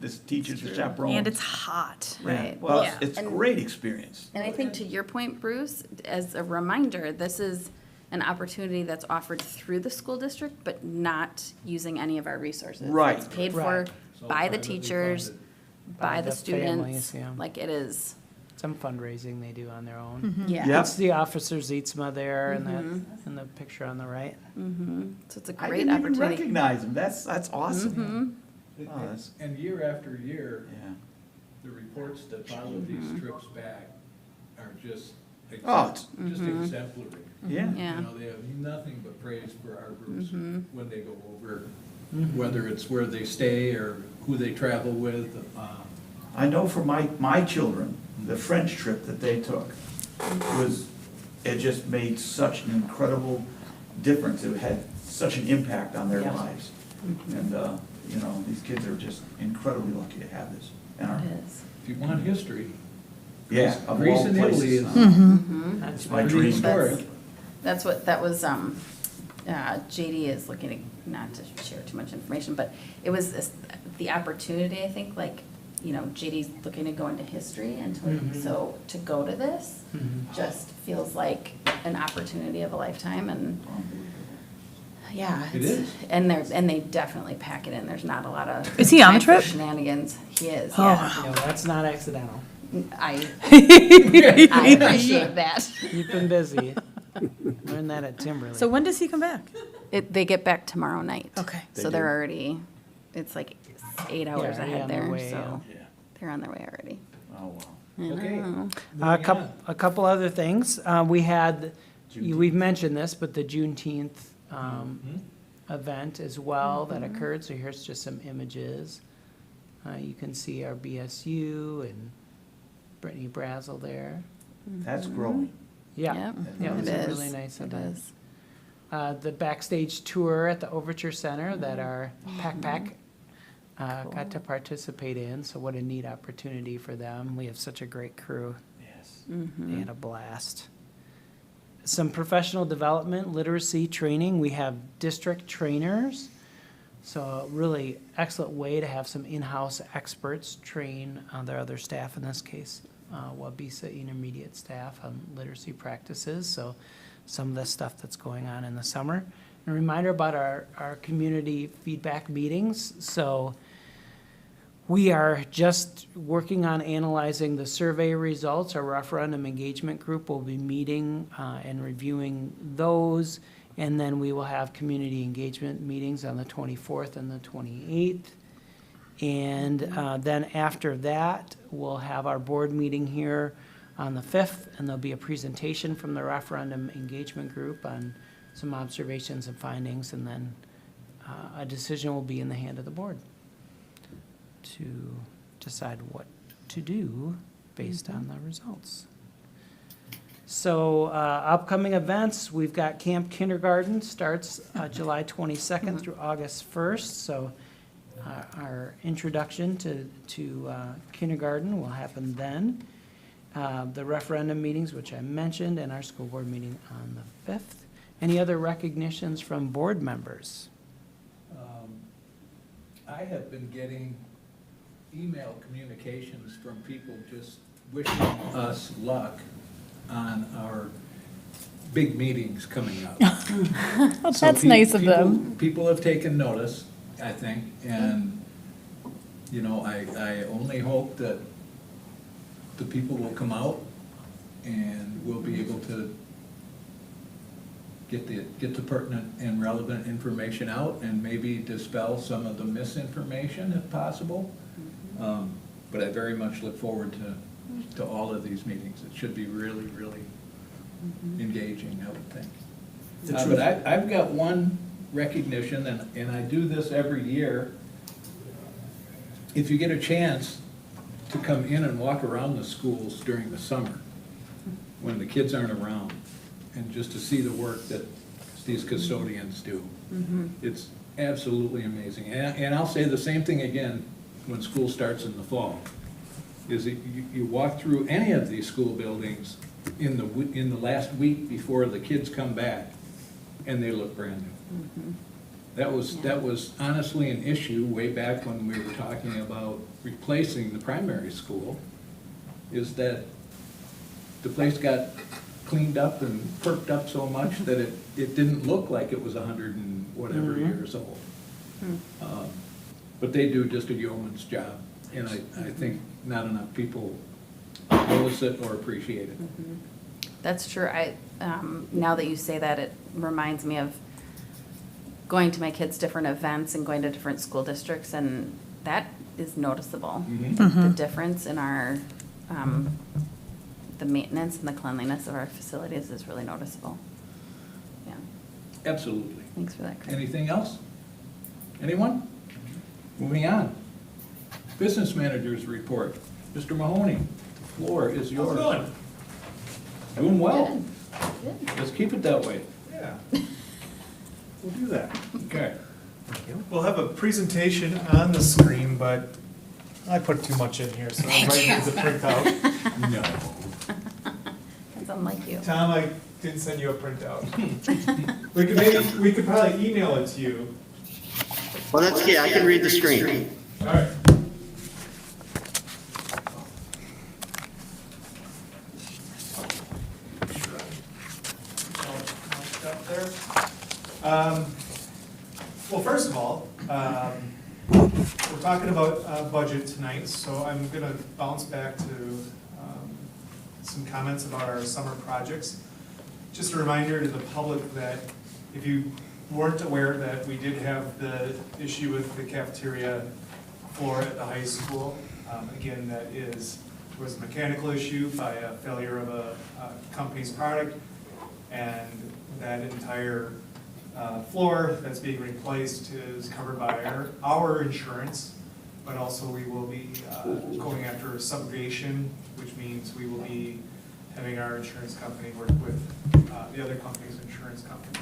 this teachers and chaperones. And it's hot. Yeah. Right. Well, Yeah. it's a And- great experience. And I think to your point, Bruce, as a reminder, this is an opportunity that's offered through the school district, but not using any of our resources. Right. It's paid for Right. So by the privately teachers, funded. by the families, students. yeah. Like it is. Some fundraising they do on their own. Yeah. Yeah. It's the Officer Zeitzma there and that, in the picture on the right. So it's a I great didn't even opportunity. recognize them. That's awesome. And- Oh, that's- And year after year, Yeah. the reports that follow these trips back are just, Oh, just exemplary. Yeah. Yeah. You know, they have nothing but praise for our groups when they go over, whether it's where they stay or who they travel with. I know for my children, the French trip that they took it just made such an incredible difference. It had such an impact on their Yeah. lives. And, you know, these kids are just incredibly lucky to have this. And our- It is. If you want history, Yeah, of Greece all and Italy places. is That's my right. dream. historic. That's what, that was, JD is looking to, not to share too much information, but it was the opportunity, I think, like, you know, JD's looking to go into history and so to go to this just feels like an opportunity of a lifetime and, yeah. It it's- is. And they definitely pack it in. There's not a lot of. Is he on the time for trip? Shenanigans. He is, Oh. yeah. No, that's not accidental. I appreciate that. You've been busy. Learned that at Timberlake. So when does he come back? They get back tomorrow night. Okay. So they're already, it's like 8 hours already ahead on their there, way, so Yeah. they're on their way already. Oh, wow. Okay. A couple other things. We had, Juneteenth. we've mentioned this, but the Juneteenth Mhm. event as well that occurred. So here's just some images. You can see our BSU and Brittany Brazel there. That's growing. Yeah, Yep, yeah, it was it a is. really nice It event. is. The backstage tour at the Overture Center that our Pack got to participate in. So what a neat opportunity for them. We have such a great crew. Yes. They had a blast. Some professional development, literacy training. We have district trainers. So a really excellent way to have some in-house experts train their other staff, in this case, Wabisa intermediate staff on literacy practices. So some of the stuff that's going on in the summer. And a reminder about our community feedback meetings. So we are just working on analyzing the survey results. Our referendum engagement group will be meeting and reviewing those. And then we will have community engagement meetings on the 24th and the 28th. And then after that, we'll have our board meeting here on the 5th, and there'll be a presentation from the referendum engagement group on some observations and findings, and then a decision will be in the hand of the board to decide what to do based on the results. So upcoming events, we've got Camp Kindergarten starts July 22nd through August 1st. So our introduction to kindergarten will happen then. The referendum meetings, which I mentioned, and our school board meeting on the 5th. Any other recognitions from board members? I have been getting email communications from people just wishing us luck on our big meetings coming up. Well, So that's nice of them. People have taken notice, I think, and, you know, I only hope that the people will come out and we'll be able to get the pertinent and relevant information out and maybe dispel some of the misinformation if possible. But I very much look forward to all of these meetings. It should be really, really engaging, I would think. But I've got one recognition, and I do this every year. If you get a chance to come in and walk around the schools during the summer, when the kids aren't around, and just to see the work that these custodians do. It's absolutely amazing. And I'll say the same thing again when school starts in the fall, is that you walk through any of these school buildings in the last week before the kids come back, and they look brand new. That was honestly an issue way back when we were talking about replacing the primary school, is that the place got cleaned up and perked up so much that it didn't look like it was 100 and whatever years old. But they do just a yeoman's job, and I think not enough people notice it or appreciate it. That's true. Now that you say that, it reminds me of going to my kids' different events and going to different school districts, and that is noticeable. The difference in our, the maintenance and the cleanliness of our facilities is really noticeable. Yeah, Absolutely. thanks for that, Craig. Anything else? Anyone? Moving on. Business managers report. Mr. Mahoney, the floor is yours. How's it going? Doing well. Good. Let's keep it that way. Yeah. We'll do that. Okay. We'll have a presentation on the screen, but I put too much in here, so everybody needs a printout. No. That's unlike you. Tom, I didn't send you a printout. We could probably email it to you. Well, that's key. I can read the screen. All right. Well, first of all, we're talking about budget tonight, so I'm going to bounce back to some comments about our summer projects. Just a reminder to the public that if you weren't aware that we did have the issue with the cafeteria floor at the high school, again, that was a mechanical issue by a failure of a company's product, and that entire floor that's being replaced is covered by our insurance, but also we will be going after subrogation, which means we will be having our insurance company work with the other company's insurance company.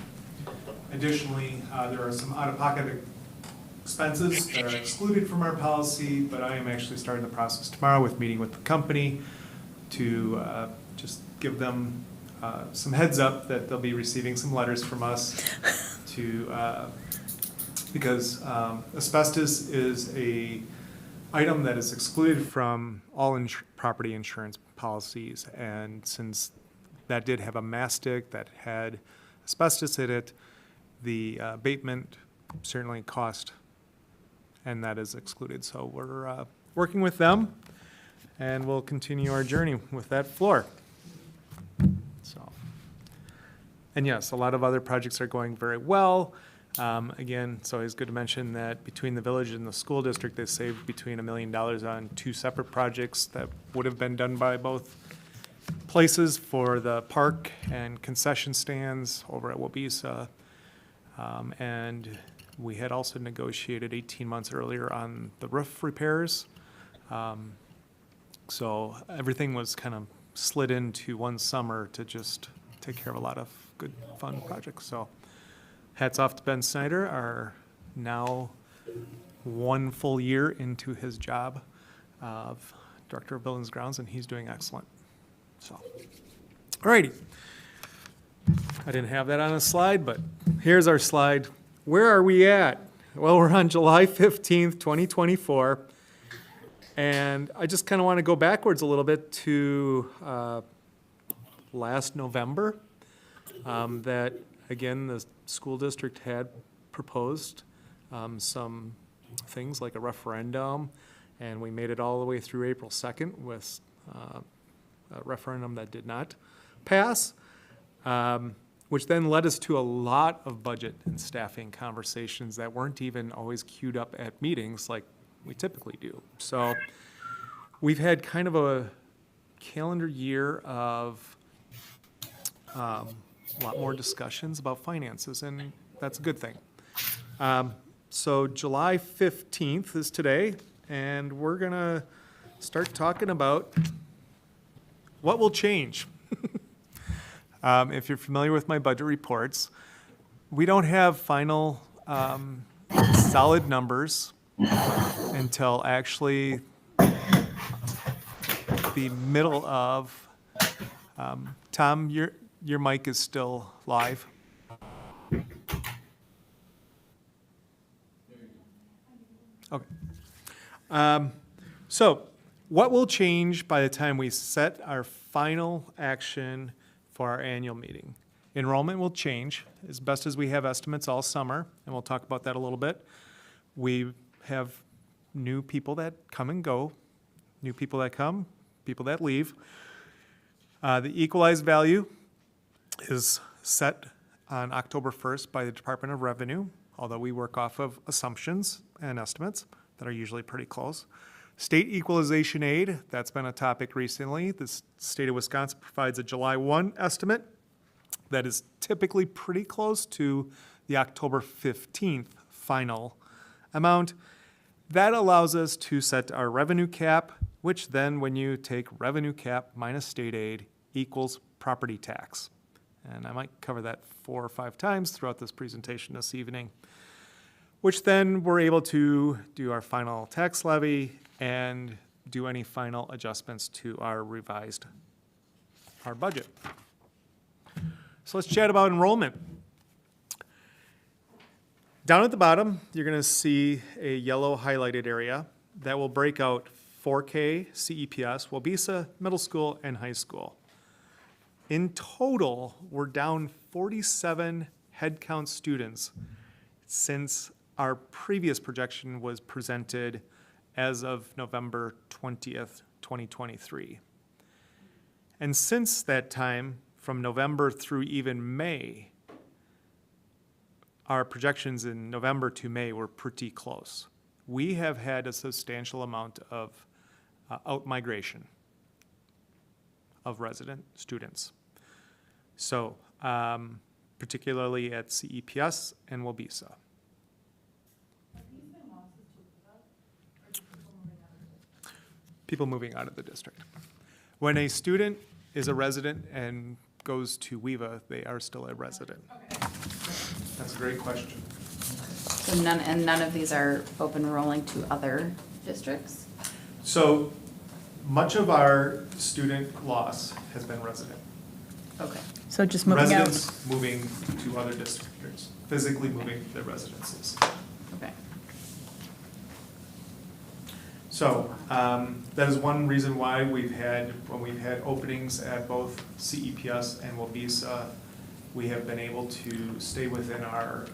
Additionally, there are some out-of-pocket expenses that are excluded from our policy, but I am actually starting the process tomorrow with meeting with the company to just give them some heads up that they'll be receiving some letters from us because asbestos is a item that is excluded from all property insurance policies, and since that did have a mastic that had asbestos in it, the abatement certainly cost, and that is excluded. So we're working with them, and we'll continue our journey with that floor. So, and yes, a lot of other projects are going very well. Again, it's always good to mention that between the village and the school district, they saved between $1 million on 2 separate projects that would have been done by both places for the park and concession stands over at Wabisa. And we had also negotiated 18 months earlier on the roof repairs. So everything was kind of slid into one summer to just take care of a lot of good, fun projects. So hats off to Ben Snyder, our now 1 full year into his job of Director of Buildings and Grounds, and he's doing excellent. So, alrighty. I didn't have that on a slide, but here's our slide. Where are we at? Well, we're on July 15th, 2024. And I just kind of want to go backwards a little bit to last November, that, again, the school district had proposed some things like a referendum, and we made it all the way through April 2nd with a referendum that did not pass, which then led us to a lot of budget and staffing conversations that weren't even always queued up at meetings like we typically do. So we've had kind of a calendar year of a lot more discussions about finances, and that's a good thing. So July 15th is today, and we're gonna start talking about what will change. If you're familiar with my budget reports, we don't have final solid numbers until actually the middle of, Tom, your mic is still live. Okay. So what will change by the time we set our final action for our annual meeting? Enrollment will change as best as we have estimates all summer, and we'll talk about that a little bit. We have new people that come and go, new people that come, people that leave. The equalized value is set on October 1st by the Department of Revenue, although we work off of assumptions and estimates that are usually pretty close. State equalization aid, that's been a topic recently. The state of Wisconsin provides a July 1 estimate that is typically pretty close to the October 15th final amount. That allows us to set our revenue cap, which then when you take revenue cap minus state aid equals property tax. And I might cover that 4 or 5 times throughout this presentation this evening, which then we're able to do our final tax levy and do any final adjustments to our budget. So let's chat about enrollment. Down at the bottom, you're going to see a yellow highlighted area that will break out 4K, CEPS, Wabisa, middle school, and high school. In total, we're down 47 headcount students since our previous projection was presented as of November 20th, 2023. And since that time, from November through even May, our projections in November to May were pretty close. We have had a substantial amount of out-migration of resident students. So, particularly at CEPS and Wabisa. People moving out of the district. When a student is a resident and goes to WEVA, they are still a resident. Okay. That's a great question. So none of these are open enrolling to other districts? So much of our student loss has been resident. Okay. So just moving out. Residents moving to other districts, physically moving their residences. Okay. So that is one reason why when we've had openings at both CEPS and Wabisa, we have been able to stay within our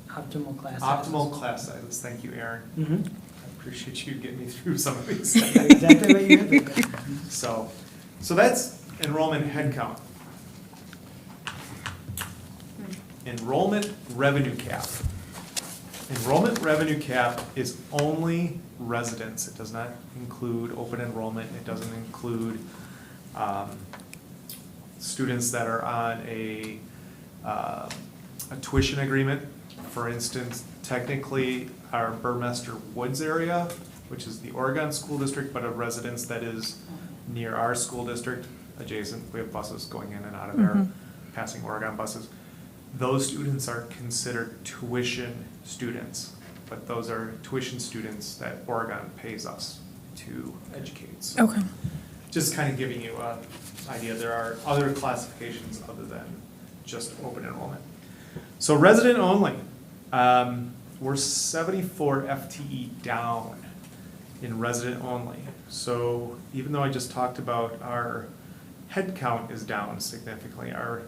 optimal class sizes. Thank you, Aaron. Mm-hmm. I appreciate you getting me through some of these. Exactly what you did. So that's enrollment headcount. Enrollment revenue cap. Enrollment revenue cap is only residents. It does not include open enrollment. It doesn't include students that are on a tuition agreement. For instance, technically, our Burmester Woods area which is the Oregon School District, but a residence that is near our school district adjacent. We have buses going in and out of there, passing Oregon buses. Those students are considered tuition students, but those are tuition students that Oregon pays us to educate. So Okay. just kind of giving you an idea, there are other classifications other than just open enrollment. So resident only, we're 74 FTE down in resident only. So even though I just talked about our head count is down significantly, our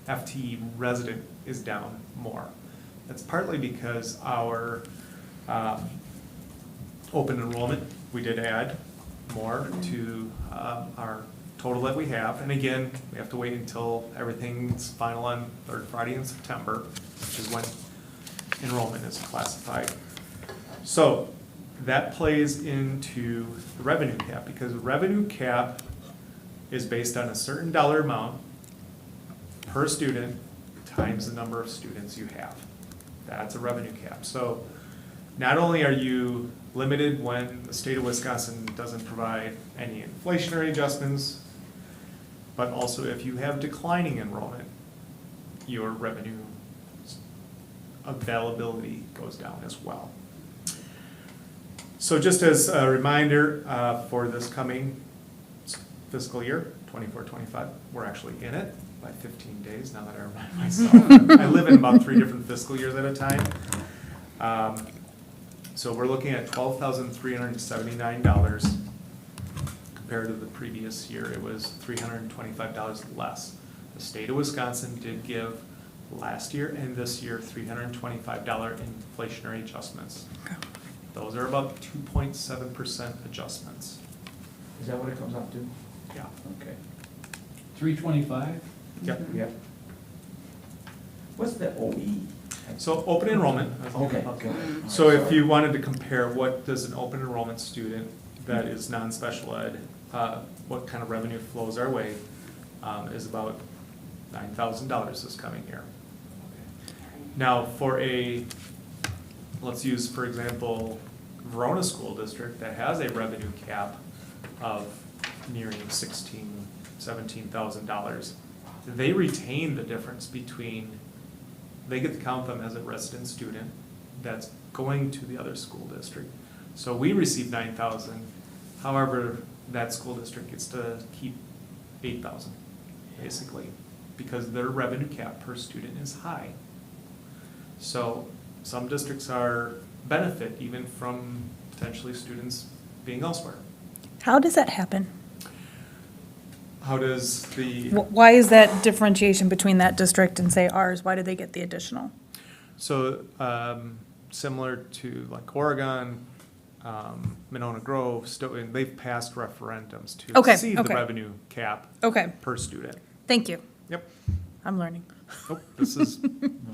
FTE resident is down more. That's partly because our open enrollment, we did add more to our total that we have. And again, we have to wait until everything's final on third Friday in September, which is when enrollment is classified. So that plays into the revenue cap, because revenue cap is based on a certain dollar amount per student times the number of students you have. That's a revenue cap. So not only are you limited when the state of Wisconsin doesn't provide any inflationary adjustments, but also if you have declining enrollment, your revenue availability goes down as well. So just as a reminder, for this coming fiscal year, 24-25, we're actually in it by 15 days, now that I remind myself. I live in about 3 different fiscal years at a time. So we're looking at $12,379. Compared to the previous year, it was $325 less. The state of Wisconsin did give last year and this year $325 inflationary adjustments. Those are about 2.7% adjustments. Is that what it comes out to? Yeah. Okay. 325? Yep. Yeah. What's the OE? So open enrollment. Okay, okay. So if you wanted to compare what does an open enrollment student that is non-special ed, what kind of revenue flows our way, is about $9,000 this coming year. Now for let's use, for example, Verona School District that has a revenue cap of nearing $17,000. They retain the difference between, they get to count them as a resident student that's going to the other school district. So we receive $9,000, however, that school district gets to keep $8,000, basically, because their revenue cap per student is high. So some districts benefit even from potentially students being elsewhere. How does that happen? How does the, Why is that differentiation between that district and, say, ours? Why do they get the additional? so similar to like Oregon, Monona Grove, Stoughton, they've passed referendums to Okay, exceed the okay. revenue cap Okay, per student. thank you. Yep. I'm learning. Oh, this is,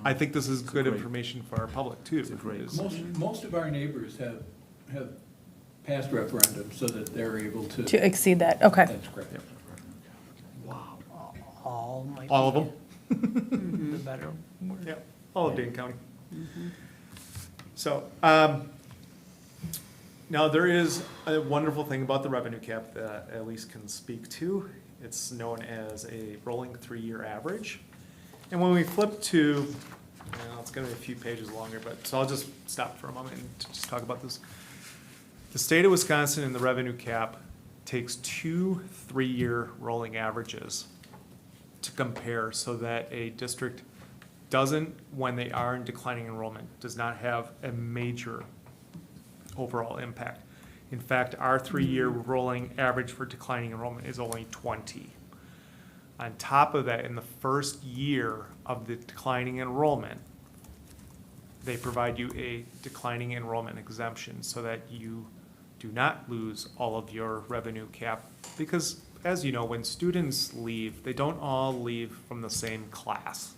I think this is good great- information for our public too. It's a great- is- Most of our neighbors have passed referendums so that they're able to. To exceed that, okay. That's correct. Yep. Wow. All might be All of them? the better word. Yep, all of Dane County. So, now there is a wonderful thing about the revenue cap that Elise can speak to. It's known as a rolling 3-year average. And when we flip to, it's gonna be a few pages longer, but, so I'll just stop for a moment and just talk about this. The state of Wisconsin in the revenue cap takes 2 3-year rolling averages to compare so that a district doesn't, when they are in declining enrollment, does not have a major overall impact. In fact, our 3-year rolling average for declining enrollment is only 20. On top of that, in the first year of the declining enrollment, they provide you a declining enrollment exemption so that you do not lose all of your revenue cap. Because as you know, when students leave, they don't all leave from the same class.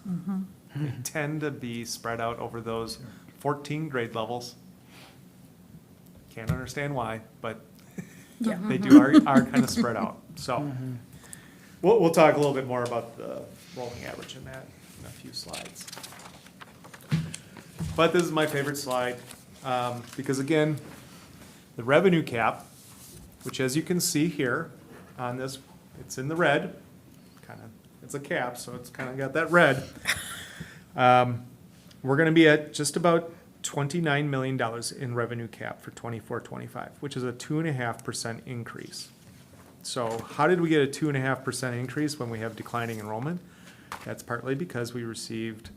They tend to be spread out over those 14 grade levels. Can't understand why, but Yeah. they do are kind of spread out. So we'll talk a little bit more about the rolling average in that in a few slides. But this is my favorite slide, because again, The revenue cap, which as you can see here on this, it's in the red, kind of, it's a cap, so it's kind of got that red. We're gonna be at just about $29 million in revenue cap for 24-25, which is a 2.5% increase. So how did we get a 2.5% increase when we have declining enrollment? That's partly because we received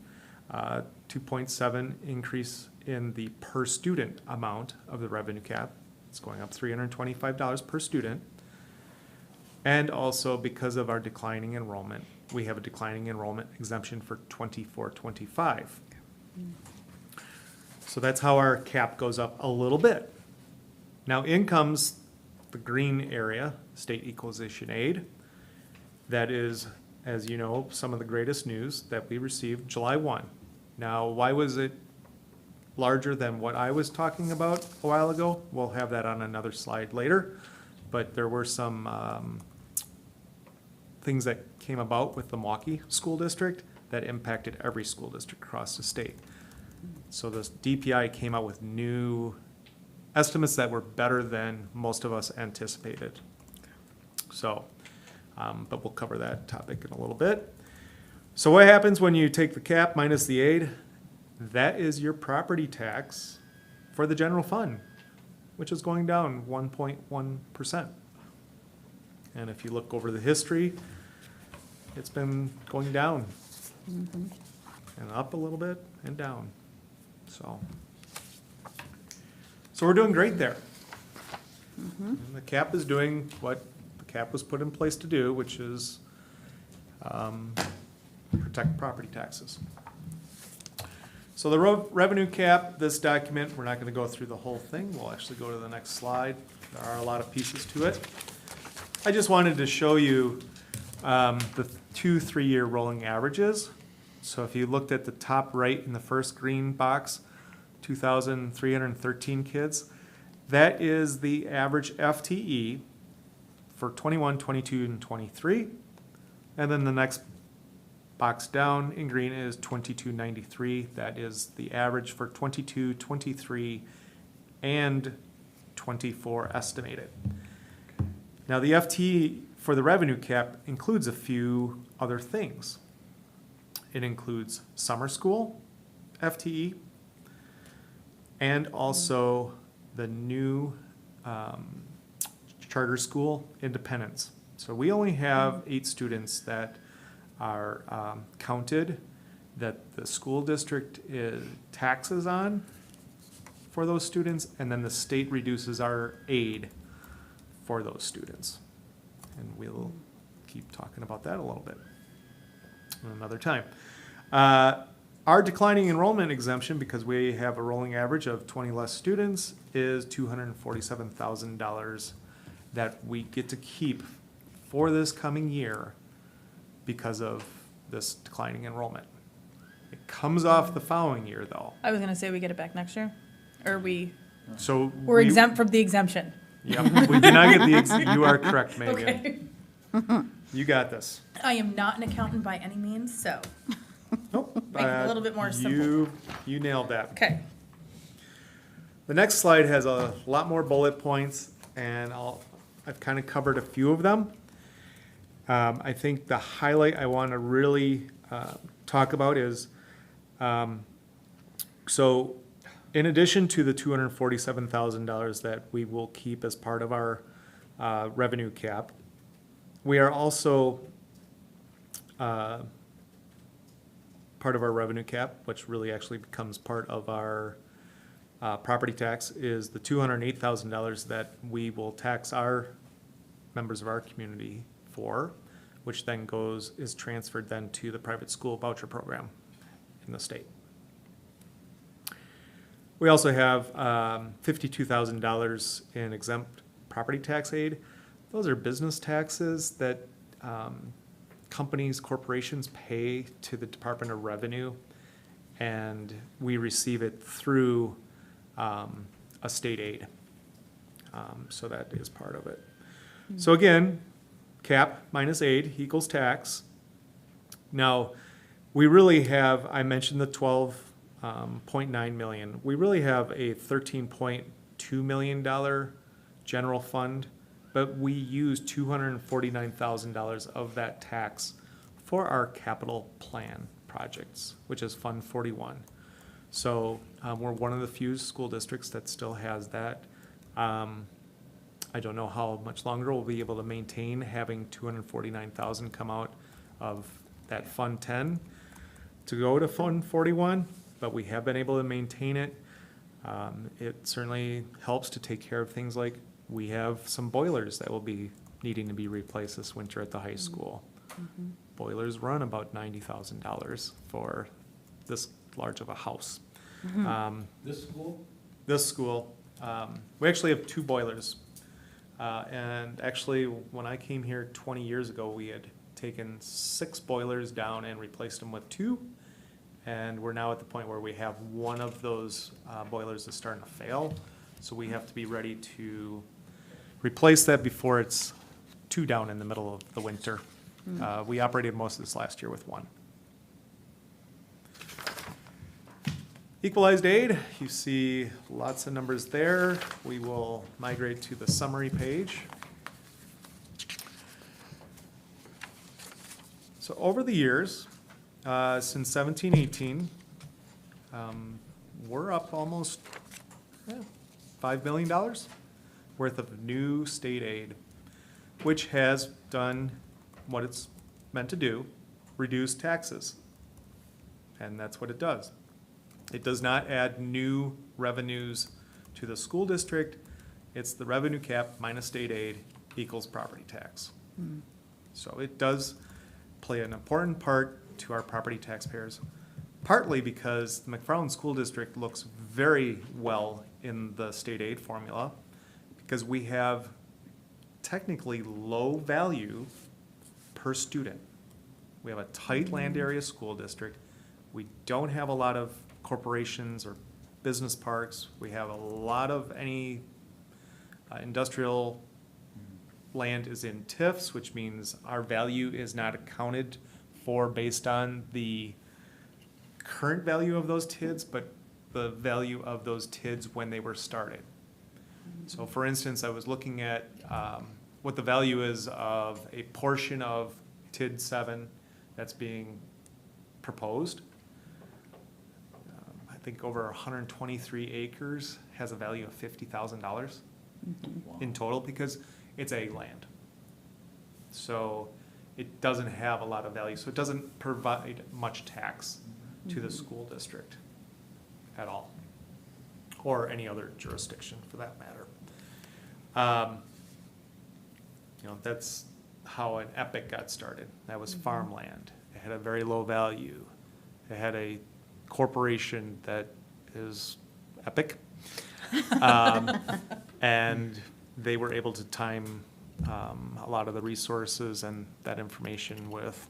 2.7 increase in the per student amount of the revenue cap. It's going up $325 per student. And also because of our declining enrollment, we have a declining enrollment exemption for 24-25. So that's how our cap goes up a little bit. Now in comes the green area, state equalization aid. That is, as you know, some of the greatest news that we received July 1. Now, why was it larger than what I was talking about a while ago? We'll have that on another slide later. But there were some things that came about with the Milwaukee School District that impacted every school district across the state. So the DPI came out with new estimates that were better than most of us anticipated. So, but we'll cover that topic in a little bit. So what happens when you take the cap minus the aid? That is your property tax for the general fund, which is going down 1.1%. And if you look over the history, it's been going down and up a little bit and down. So we're doing great there. And the cap is doing what the cap was put in place to do, which is protect property taxes. So the revenue cap, this document, we're not going to go through the whole thing. We'll actually go to the next slide. There are a lot of pieces to it. I just wanted to show you the 2-3-year rolling averages. So if you looked at the top right in the first green box, 2,313 kids, that is the average FTE for 21, 22, and 23. And then the next box down in green is 2293. That is the average for 22, 23, and 24 estimated. Now the FTE for the revenue cap includes a few other things. It includes summer school FTE and also the new charter school independence. So we only have 8 students that are counted that the school district taxes on for those students, and then the state reduces our aid for those students. And we'll keep talking about that a little bit another time. Our declining enrollment exemption, because we have a rolling average of 20 less students, is $247,000 that we get to keep for this coming year because of this declining enrollment. It comes off the following year, though. I was gonna say we get it back next year, or we're we- exempt from the exemption. Yep, we do not get the, you are correct, Megan. Okay. You got this. I am not an accountant by any means, so, Nope. Make it a little bit more simple. You nailed that. okay. The next slide has a lot more bullet points, and I've kind of covered a few of them. I think the highlight I want to really talk about is, so in addition to the $247,000 that we will keep as part of our revenue cap, we are also part of our revenue cap, which really actually becomes part of our property tax, is the $208,000 that we will tax our members of our community for, which then is transferred then to the private school voucher program in the state. We also have $52,000 in exempt property tax aid. Those are business taxes that companies, corporations pay to the Department of Revenue, and we receive it through a state aid. So that is part of it. So again, cap minus aid equals tax. Now, we really I mentioned the 12.9 million. We really have a 13.2 $2 million general fund, but we use $249,000 of that tax for our capital plan projects, which is Fund 41. So we're one of the few school districts that still has that. I don't know how much longer we'll be able to maintain having 249,000 come out of that Fund 10 to go to Fund 41, but we have been able to maintain it. It certainly helps to take care of things like we have some boilers that will be needing to be replaced this winter at the high school. Boilers run about $90,000 for this large of a house. This school? This school, we actually have 2 boilers. And actually, when I came here 20 years ago, we had taken 6 boilers down and replaced them with 2. And we're now at the point where we have one of those boilers is starting to fail. So we have to be ready to replace that before it's 2 down in the middle of the winter. We operated most of this last year with 1. Equalized aid, you see lots of numbers there. We will migrate to the summary page. So over the years, since 1718, we're up almost $5 million worth of new state aid, which has done what it's meant to do, reduce taxes. And that's what it does. It does not add new revenues to the school district. It's the revenue cap minus state aid equals property tax. So it does play an important part to our property taxpayers, partly because the McFarland School District looks very well in the state aid formula because we have technically low value per student. We have a tight land area school district. We don't have a lot of corporations or business parks. We have a lot of any industrial land is in TIFs, which means our value is not accounted for based on the current value of those TIDs, but the value of those TIDs when they were started. So for instance, I was looking at what the value is of a portion of TID 7 that's being proposed. I think over 123 acres has a value of $50,000 in total because it's ag land. So it doesn't have a lot of value. So it doesn't provide much tax to the school district at all, or any other jurisdiction for that matter. That's how an EPIC got started. That was farmland. It had a very low value. It had a corporation that is EPIC. And they were able to time a lot of the resources and that information with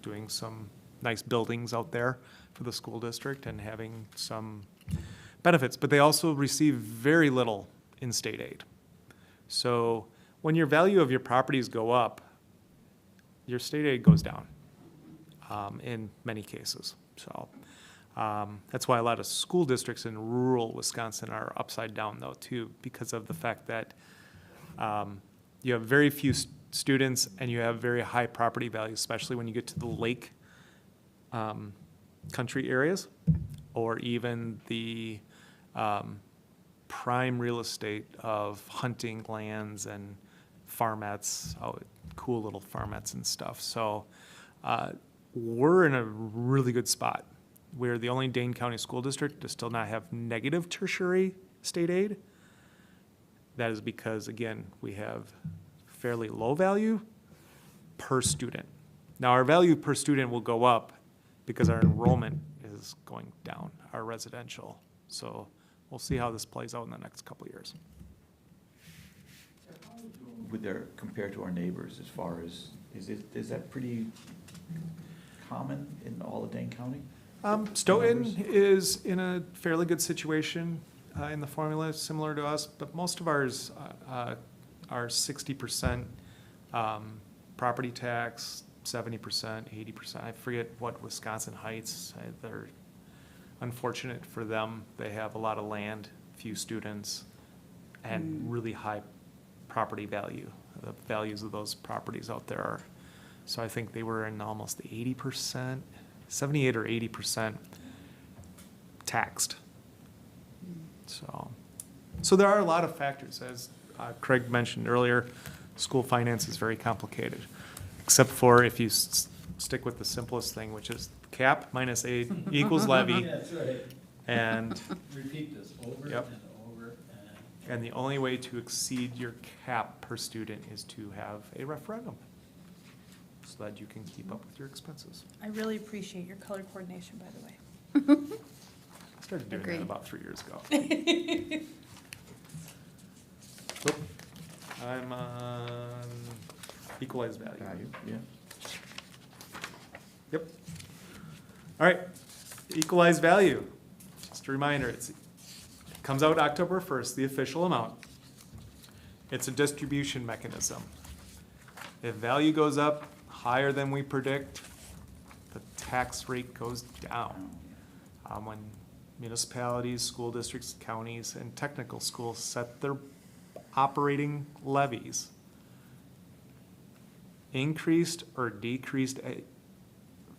doing some nice buildings out there for the school district and having some benefits. But they also receive very little in state aid. So when your value of your properties go up, your state aid goes down in many cases. So that's why a lot of school districts in rural Wisconsin are upside down though too, because of the fact that you have very few students and you have very high property values, especially when you get to the lake country areas or even the prime real estate of hunting lands and farmettes, cool little farmettes and stuff. So we're in a really good spot. We're the only Dane County school district to still not have negative tertiary state aid. That is because, again, we have fairly low value per student. Now, our value per student will go up because our enrollment is going down, our residential. So we'll see how this plays out in the next couple of years. Would there compare to our neighbors as far as, is that pretty common in all of Dane County? Stoughton is in a fairly good situation in the formula, similar to us, but most of ours are 60% property tax, 70%, 80%. I forget what Wisconsin Heights, they're unfortunate for them. They have a lot of land, few students, and really high property value. The values of those properties out there are, so I think they were in almost the 80%, 78 or 80% taxed. So there are a lot of factors. As Craig mentioned earlier, school finance is very complicated, except for if you stick with the simplest thing, which is cap minus A equals levy. That's right. And, Repeat this over Yep. and over and the only way to exceed your cap per student is to have a referendum, so that you can keep up with your expenses. I really appreciate your color coordination, by the way. I started doing that Agreed. about 3 years ago. Oop. I'm on equalized value. Yeah. Yep. All right, equalized value. Just a reminder, it comes out October 1st, the official amount. It's a distribution mechanism. If value goes up higher than we predict, the tax rate goes down. When municipalities, school districts, counties, and technical schools set their operating levies, increased or decreased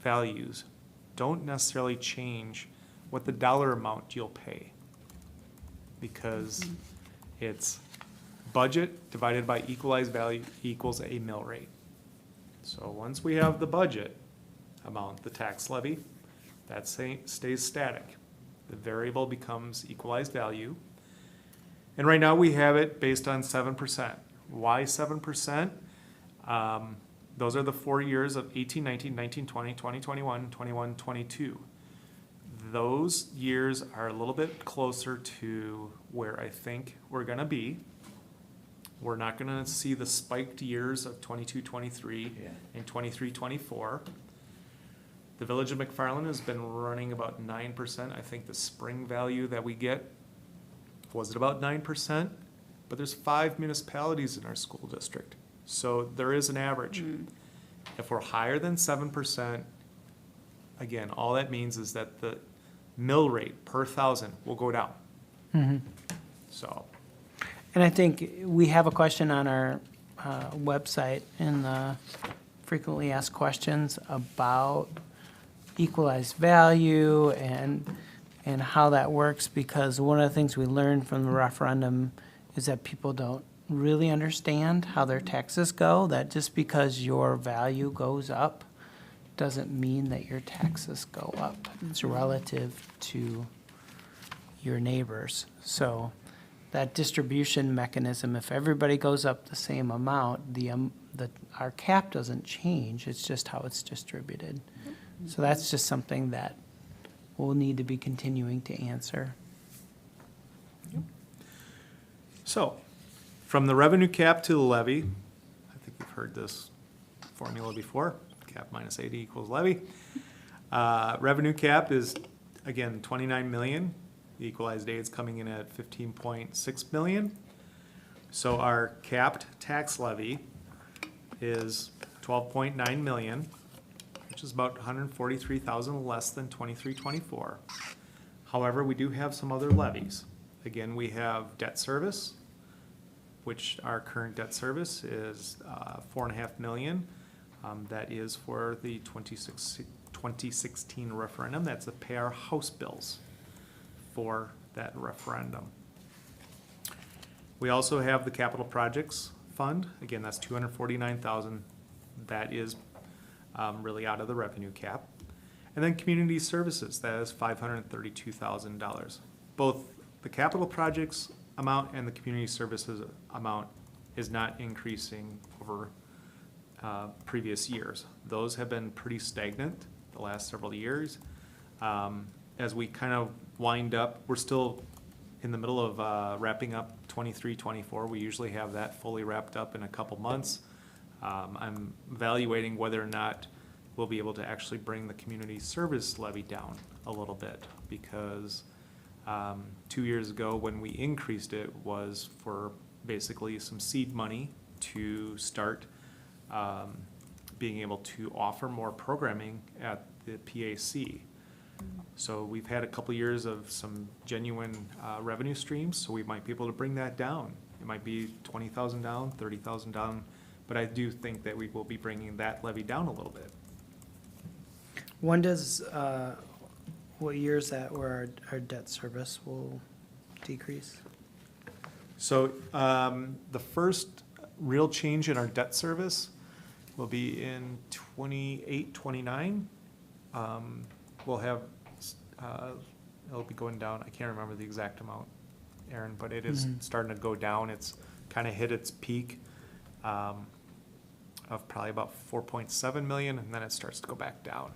values don't necessarily change what the dollar amount you'll pay, because it's budget divided by equalized value equals a mill rate. So once we have the budget amount, the tax levy, that stays static. The variable becomes equalized value. And right now we have it based on 7%. Why 7%? Those are the 4 years of 18, 19, 19, 20, 20, 21, 21, 22. Those years are a little bit closer to where I think we're gonna be. We're not gonna see the spiked years of 22, 23 and 23, 24. The Village of McFarland has been running about 9%. I think the spring value that we get, was it about 9%? But there's 5 municipalities in our school district. So there is an average. If we're higher than 7%, again, all that means is that the mill rate per thousand will go down. So, And I think we have a question on our website in the frequently asked questions about equalized value and how that works, because one of the things we learned from the referendum is that people don't really understand how their taxes go, that just because your value goes up doesn't mean that your taxes go up. It's relative to your neighbors. So that distribution mechanism, if everybody goes up the same amount, our cap doesn't change, it's just how it's distributed. So that's just something that we'll need to be continuing to answer. so, from the revenue cap to the levy, I think you've heard this formula before, cap minus 80 equals levy. Revenue cap is, again, 29 million. The equalized aid's coming in at 15.6 million. So our capped tax levy is 12.9 million, which is about 143,000 less than 23-24. However, we do have some other levies. Again, we have debt service, which our current debt service is 4.5 million. That is for the 2016 referendum. That's to pay our house bills for that referendum. We also have the capital projects fund. Again, that's 249,000. That is really out of the revenue cap. And then community services, that is $532,000. Both the capital projects amount and the community services amount is not increasing over previous years. Those have been pretty stagnant the last several years. As we kind of wind up, we're still in the middle of wrapping up 23-24. We usually have that fully wrapped up in a couple months. I'm evaluating whether or not we'll be able to actually bring the community service levy down a little bit, because 2 years ago when we increased it was for basically some seed money to start being able to offer more programming at the PAC. So we've had a couple years of some genuine revenue streams, so we might be able to bring that down. It might be 20,000 down, 30,000 down, but I do think that we will be bringing that levy down a little bit. When does, what year is that where our debt service will decrease? So the first real change in our debt service will be in 28, 29. We'll have, it'll be going down, I can't remember the exact amount, Aaron, but it is starting to go down. It's kind of hit its peak of probably about 4.7 million, and then it starts to go back down.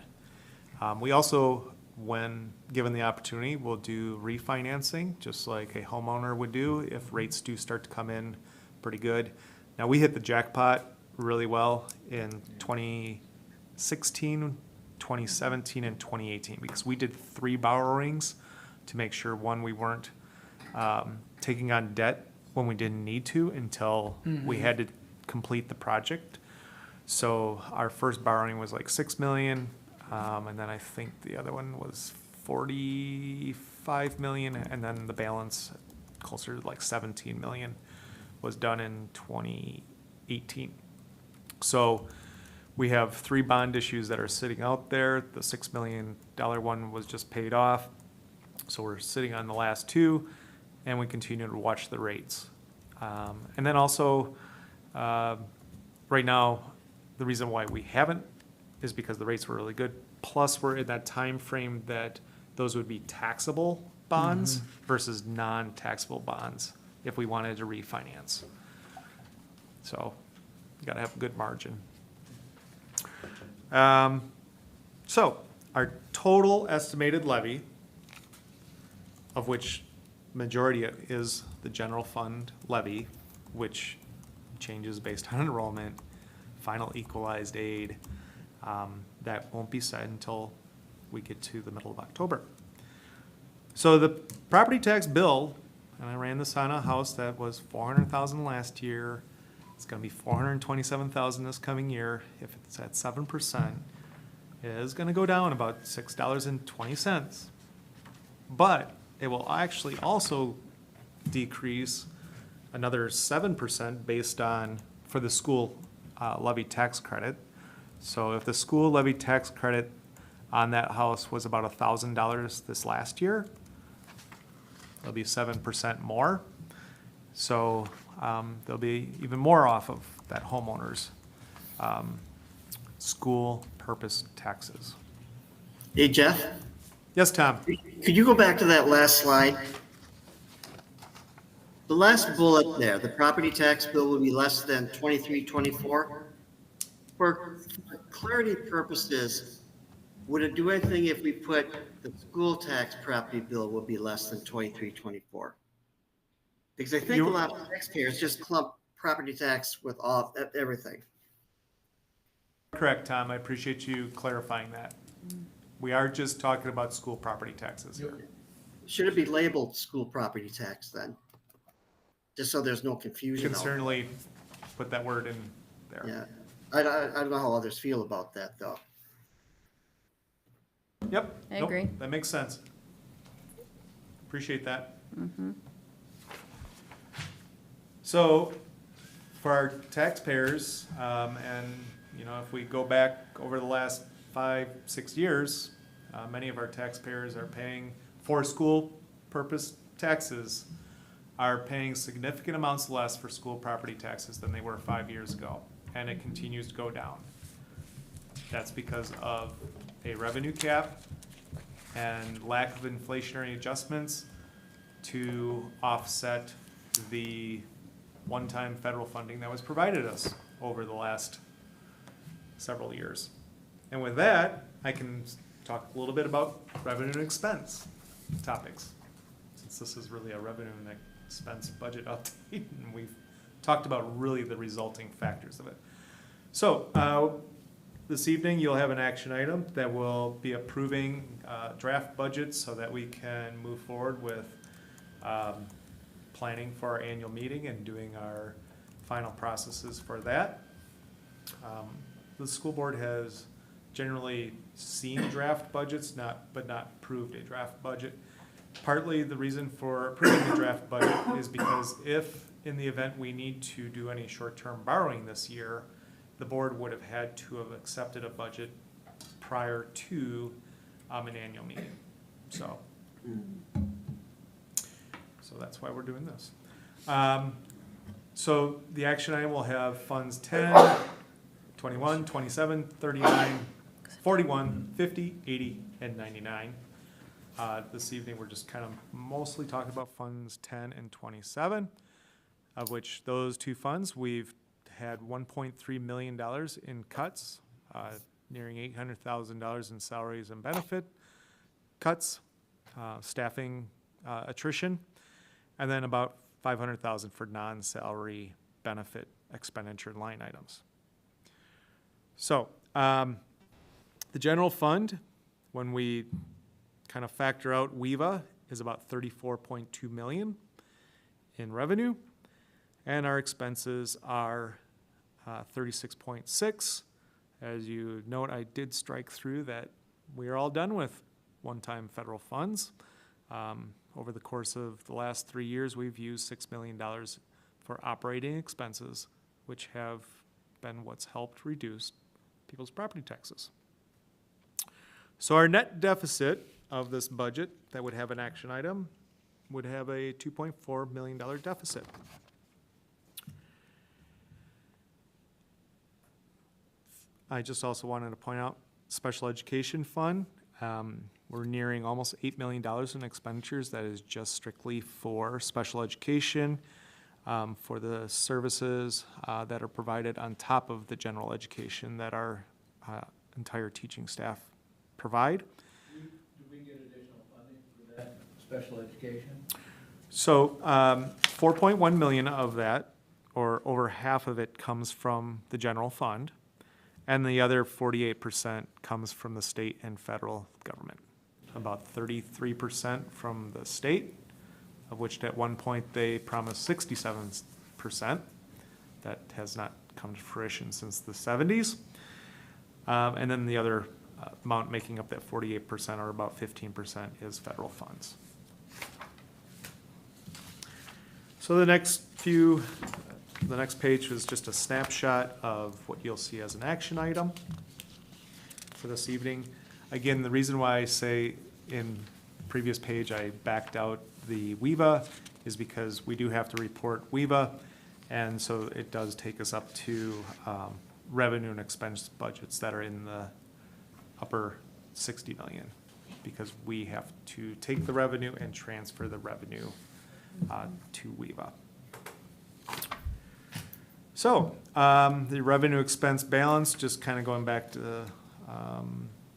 We also, when given the opportunity, will do refinancing, just like a homeowner would do if rates do start to come in pretty good. Now, we hit the jackpot really well in 2016, 2017, and 2018 because we did 3 borrowings to make sure, one, we weren't taking on debt when we didn't need to until we had to complete the project. So our first borrowing was like 6 million, and then I think the other one was 45 million, and then the balance, closer to like 17 million, was done in 2018. So we have 3 bond issues that are sitting out there. The $6 million one was just paid off. So we're sitting on the last 2, and we continue to watch the rates. And then also, right now, the reason why we haven't is because the rates were really good. Plus, we're in that time frame that those would be taxable bonds versus non-taxable bonds if we wanted to refinance. So you got to have a good margin. So our total estimated levy, of which majority is the general fund levy, which changes based on enrollment, final equalized aid, that won't be set until we get to the middle of October. So the property tax bill, and I ran this on a house that was 400,000 last year. It's going to be 427,000 this coming year. If it's at 7%, it is going to go down about $6.20. But it will actually also decrease another 7% based on, for the school levy tax credit. So if the school levy tax credit on that house was about $1,000 this last year, it'll be 7% more. So there'll be even more off of that homeowner's school purpose taxes. Hey, Jeff, Yes, Tom? could you go back to that last slide? The last bullet there, the property tax bill will be less than 2324. For clarity purposes, would it do anything if we put the school tax property bill will be less than 2324? Because I think a lot of taxpayers just clump property tax with all everything. Correct, Tom. I appreciate you clarifying that. We are just talking about school property taxes here. Should it be labeled school property tax then? Just so there's no You confusion. can certainly put that word in there. Yeah, I don't know how others feel about that though. Yep. I Nope, agree. that makes sense. Appreciate that. So, for our taxpayers, and, you know, if we go back over the last 5-6 years, many of our taxpayers are paying, for school purpose taxes, are paying significant amounts less for school property taxes than they were 5 years ago, and it continues to go down. That's because of a revenue cap and lack of inflationary adjustments to offset the one-time federal funding that was provided us over the last several years. And with that, I can talk a little bit about revenue and expense topics, since this is really a revenue and expense budget update, and we've talked about really the resulting factors of it. So this evening, you'll have an action item that will be approving draft budgets so that we can move forward with planning for our annual meeting and doing our final processes for that. The school board has generally seen draft budgets, but not approved a draft budget. Partly the reason for approving the draft budget is because if, in the event we need to do any short-term borrowing this year, the board would have had to have accepted a budget prior to an annual meeting. So that's why we're doing this. So the action item will have funds 10, 21, 27, 39, 41, 50, 80, and 99. This evening, we're just kind of mostly talking about funds 10 and 27, of which those two funds, we've had $1.3 million in cuts, nearing $800,000 in salaries and benefit cuts, staffing attrition, and then about $500,000 for non-salary benefit expenditure line items. So the general fund, when we kind of factor out WEVA, is about $34.2 million in revenue, and our expenses are 36.6. As you note, I did strike through that we are all done with one-time federal funds. Over the course of the last 3 years, we've used $6 million for operating expenses, which have been what's helped reduce people's property taxes. So our net deficit of this budget that would have an action item would have a $2.4 million deficit. I just also wanted to point out special education fund. We're nearing almost $8 million in expenditures. That is just strictly for special education, for the services that are provided on top of the general education that our entire teaching staff provide. Do we get additional funding for that special education? So 4.1 million of that, or over half of it, comes from the general fund, and the other 48% comes from the state and federal government. About 33% from the state, of which at one point they promised 67%. That has not come to fruition since the 70s. And then the other amount making up that 48%, or about 15%, is federal funds. So the next page is just a snapshot of what you'll see as an action item for this evening. Again, the reason why I say in the previous page I backed out the WEVA is because we do have to report WEVA, and so it does take us up to revenue and expense budgets that are in the upper 60 million, because we have to take the revenue and transfer the revenue to WEVA. So the revenue expense balance, just kind of going back to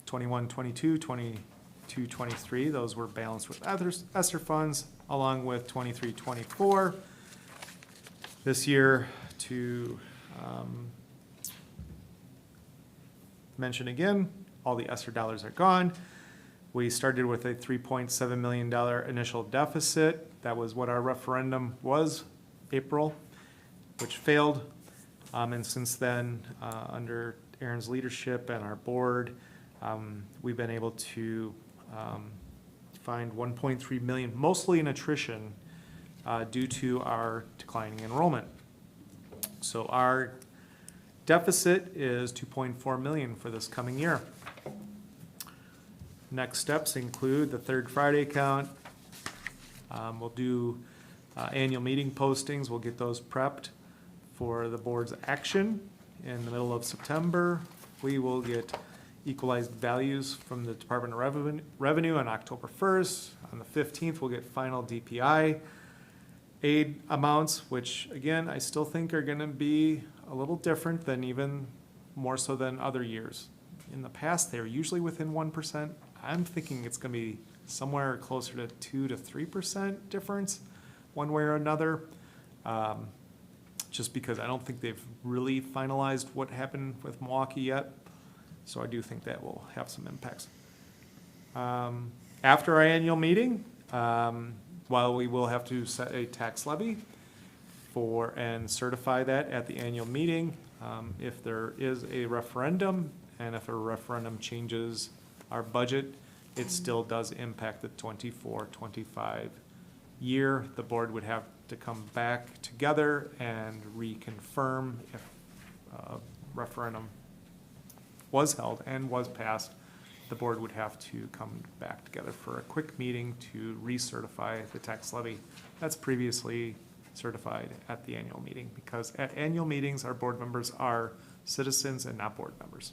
21, 22, 22, 23, those were balanced with ESSER funds, along with 23, 24. This year, to mention again, all the ESSER dollars are gone. We started with a $3.7 million initial deficit. That was what our referendum was, April, which failed. And since then, under Aaron's leadership and our board, we've been able to find 1.3 million, mostly in attrition, due to our declining enrollment. So our deficit is 2.4 million for this coming year. Next steps include the third Friday count. We'll do annual meeting postings. We'll get those prepped for the board's action in the middle of September. We will get equalized values from the Department of Revenue on October 1st. On the 15th, we'll get final DPI aid amounts, which again, I still think are gonna be a little different than, even more so than other years. In the past, they were usually within 1%. I'm thinking it's gonna be somewhere closer to 2 to 3% difference, one way or another. Just because I don't think they've really finalized what happened with Milwaukee yet. So I do think that will have some impacts. After our annual meeting, while we will have to set a tax levy and certify that at the annual meeting, if there is a referendum and if a referendum changes our budget, it still does impact the 24-25 year. The board would have to come back together and reconfirm if a referendum was held and was passed. The board would have to come back together for a quick meeting to recertify the tax levy that's previously certified at the annual meeting, because at annual meetings, our board members are citizens and not board members.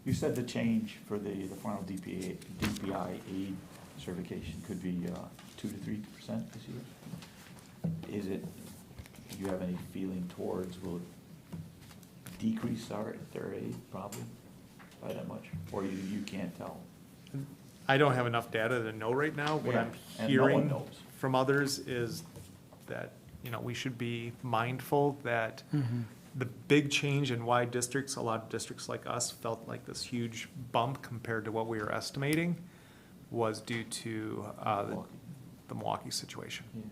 You said the change for the final DPI aid certification could be 2 to 3% this year. Is it, do you have any feeling towards, will it decrease their aid probably by that much? Or you can't tell? I don't have enough data to know right now. What Yeah, I'm and no one hearing knows. from others is that, we should be mindful that the big change in why a lot of districts like us felt like this huge bump compared to what we were estimating was due to the Milwaukee situation. Yeah.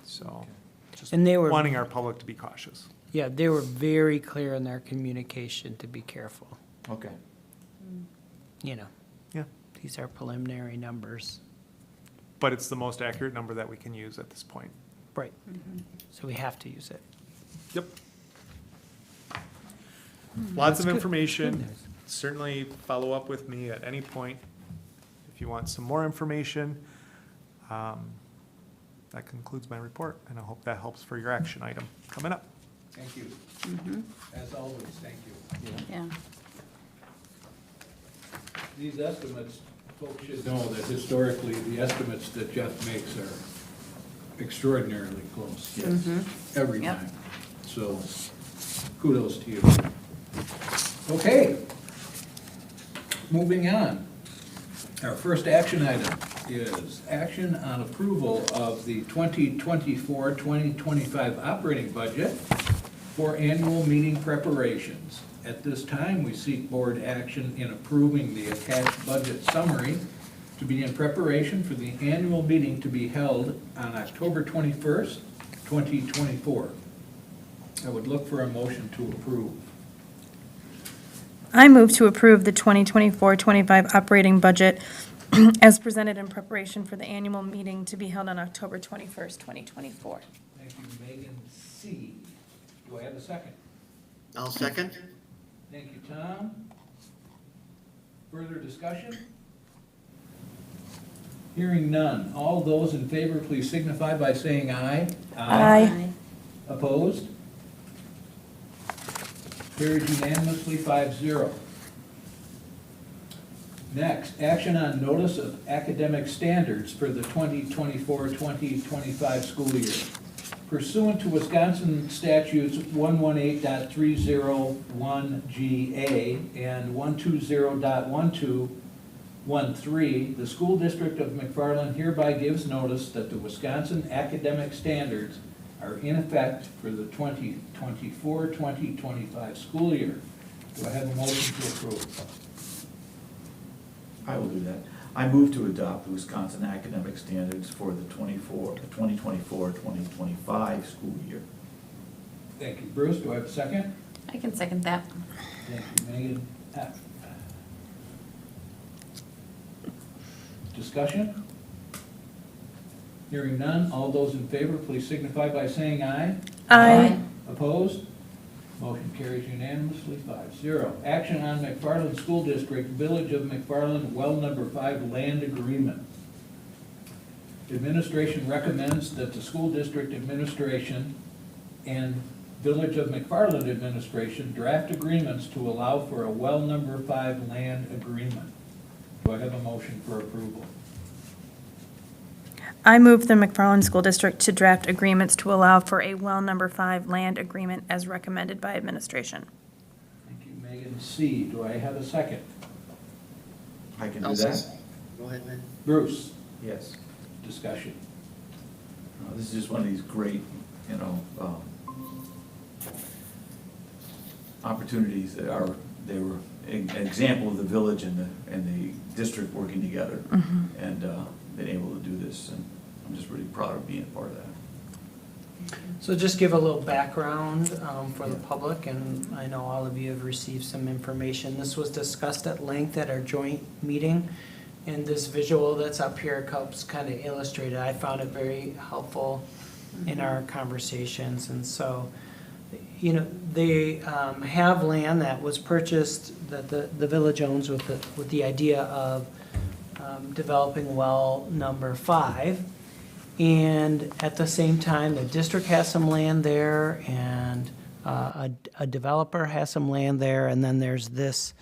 So, Okay. just And they were- wanting our public to be cautious. Yeah, they were very clear in their communication to be careful. Okay. Yeah, These are preliminary numbers. but it's the most accurate number that we can use at this point. Right. So we have to use it. Yep. Lots That's of good. information. Good news. Certainly follow up with me at any point if you want some more information. That concludes my report, and I hope that helps for your action item coming up. Thank you. As always, thank you. Yeah. These estimates, folks should know that historically, the estimates that Jeff makes are extraordinarily close. Yes. Every Yep. time. So kudos to you. Okay. Moving on. Our first action item is action on approval of the 2024-2025 operating budget for annual meeting preparations. At this time, we seek board action in approving the attached budget summary to be in preparation for the annual meeting to be held on October 21st, 2024. I would look for a motion to approve. I move to approve the 2024-25 operating budget as presented in preparation for the annual meeting to be held on October 21st, 2024. Thank you, Megan C. Do I have a second? I'll second. Thank you, Tom. Further discussion? Hearing none. All those in favor, please signify by saying aye. Aye. Opposed? Carried unanimously, 5-0. Next, action on notice of academic standards for the 2024-2025 school year. Pursuant to Wisconsin statutes 118.301GA and 120.1213, the school district of McFarland hereby gives notice that the Wisconsin academic standards are in effect for the 2024-2025 school year. Do I have a motion to approve? I will do that. I move to adopt the Wisconsin academic standards for the 2024-2025 school year. Thank you, Bruce. Do I have a second? I can second that. Thank you, Megan. Discussion? Hearing none, all those in favor, please signify by saying aye. Aye. Opposed? Motion carries unanimously, 5-0. Action on McFarland School District, Village of McFarland, well number 5 land agreement. Administration recommends that the school district administration and Village of McFarland administration draft agreements to allow for a well number 5 land agreement. Do I have a motion for approval? I move the McFarland School District to draft agreements to allow for a well number 5 land agreement as recommended by administration. Thank you, Megan C. Do I have a second? I can I'll do that? second. Go ahead, man. Bruce, Yes. discussion. This is just one of these great, opportunities that they were an example of the village and the district working together and been able to do this, and I'm just really proud of being a part of that. So just give a little background for the public, and I know all of you have received some information. This was discussed at length at our joint meeting, and this visual that's up here helps kind of illustrate it. I found it very helpful in our conversations, and so, you know, they have land that was purchased that the village owns with the idea of developing well number 5. And at the same time, the district has some land there, and a developer has some land there, and then there's this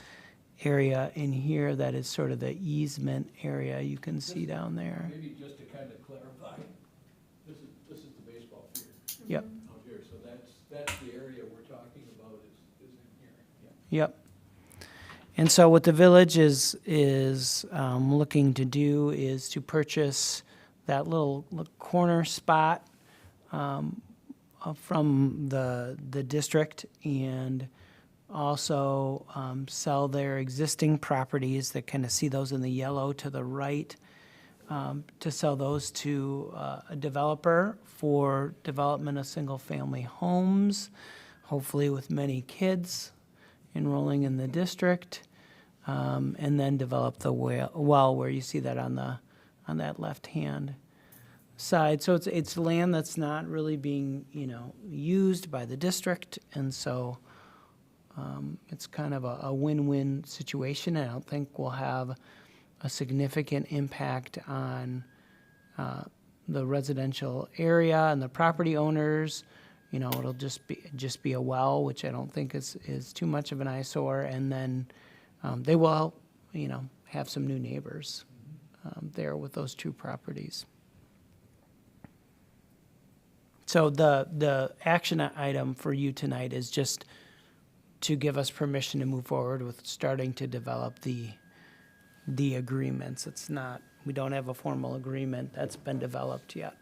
area in here that is sort of the easement area you can see down there. Maybe just to kind of clarify, this is the baseball field Yep, out here, so that's the area we're talking about is in here. yep. And so what the village is looking to do is to purchase that little corner spot from the district, and also sell their existing properties that kind of see those in the yellow to the right, to sell those to a developer for development of single-family homes, hopefully with many kids enrolling in the district, and then develop the well where you see that on that left-hand side. So it's land that's not really being, used by the district, and so it's kind of a win-win situation. I don't think we'll have a significant impact on the residential area and the property owners. It'll just be a well, which I don't think is too much of an eyesore, and then they will, have some new neighbors there with those two properties. So the action item for you tonight is just to give us permission to move forward with starting to develop the agreements. It's not, we don't have a formal agreement that's been developed yet,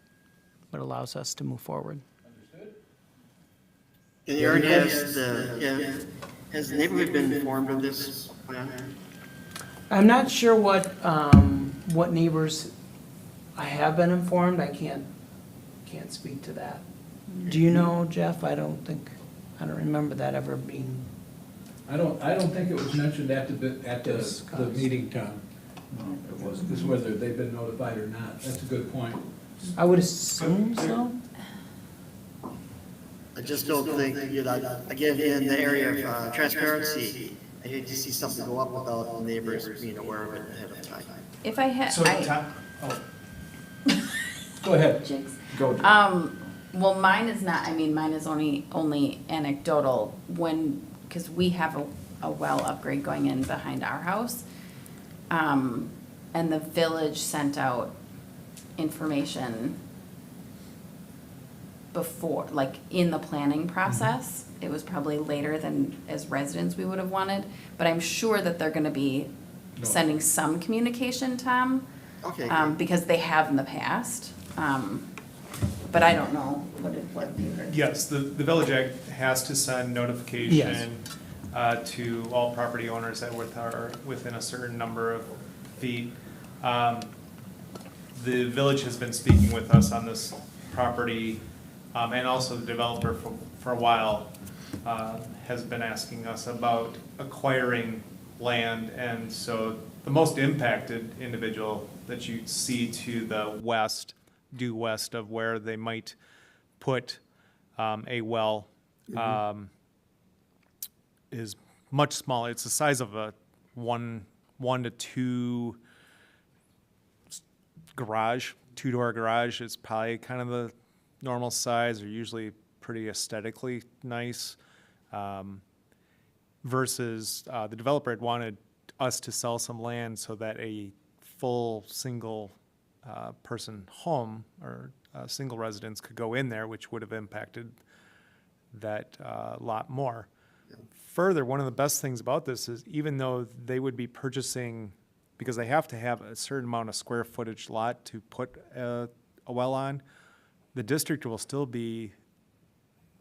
but allows us to move forward. Understood? And you already has the neighborhood been informed of this plan? I'm not sure what neighbors I have been informed. I can't speak to that. Do you know, Jeff? I don't remember that ever being. I don't think it was mentioned at the meeting, Tom. No, it wasn't. Just whether they've been notified or not. That's a good point. I would assume so. I just don't think, again, in the area of transparency, I hate to see something go up without the neighbors being aware of it ahead of time. If I had, So, Tom, Go ahead. Jinx. Go, Jim. Well, mine is not, mine is only anecdotal because we have a well upgrade going in behind our house. And the village sent out information before, like in the planning process. It was probably later than as residents we would have wanted, but I'm sure that they're gonna be sending some communication, Tom. Okay. Because they have in the past. But I don't know, what have you heard? yes, the Village Act has to send notification to all property owners that are within a certain number of feet. The village has been speaking with us on this property, and also the developer for a while has been asking us about acquiring land. And so the most impacted individual that you see to the due west of where they might put a well is much smaller. It's the size of a one to two garage, two-door garage. It's probably kind of the normal size. They're usually pretty aesthetically nice. Versus the developer had wanted us to sell some land so that a full single person home or single residence could go in there, which would have impacted that lot more. Further, one of the best things about this is even though they would be purchasing, because they have to have a certain amount of square footage lot to put a well on, the district will still be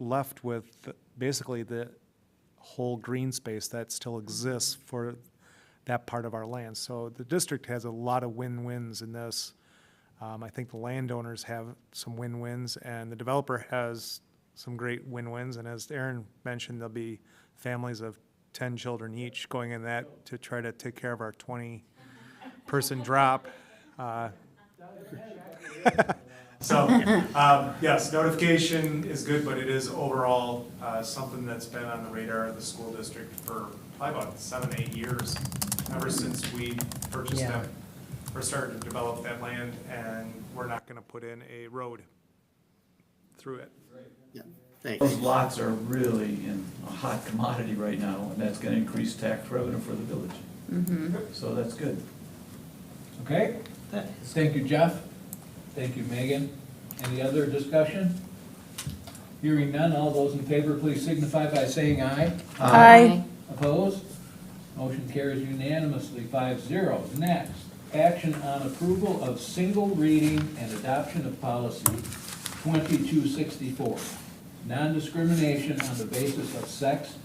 left with basically the whole green space that still exists for that part of our land. So the district has a lot of win-wins in this. I think the landowners have some win-wins, and the developer has some great win-wins. And as Aaron mentioned, there'll be families of 10 children each going in that to try to take care of our 20-person drop. So, yes, notification is good, but it is overall something that's been on the radar of the school district for probably about 7, 8 years, ever since we purchased Yeah. them, or started to develop that land, and we're not gonna put in a road through it. Yeah, thanks. Those lots are really in a hot commodity right now, and that's gonna increase tax revenue for the village. So that's good. Okay? Thank you, Jeff. Thank you, Megan. Any other discussion? Hearing none, all those in favor, please signify by saying aye. Aye. Opposed? Motion carries unanimously, 5-0. Next, action on approval of single reading and adoption of policy 2264, non-discrimination on the basis of sex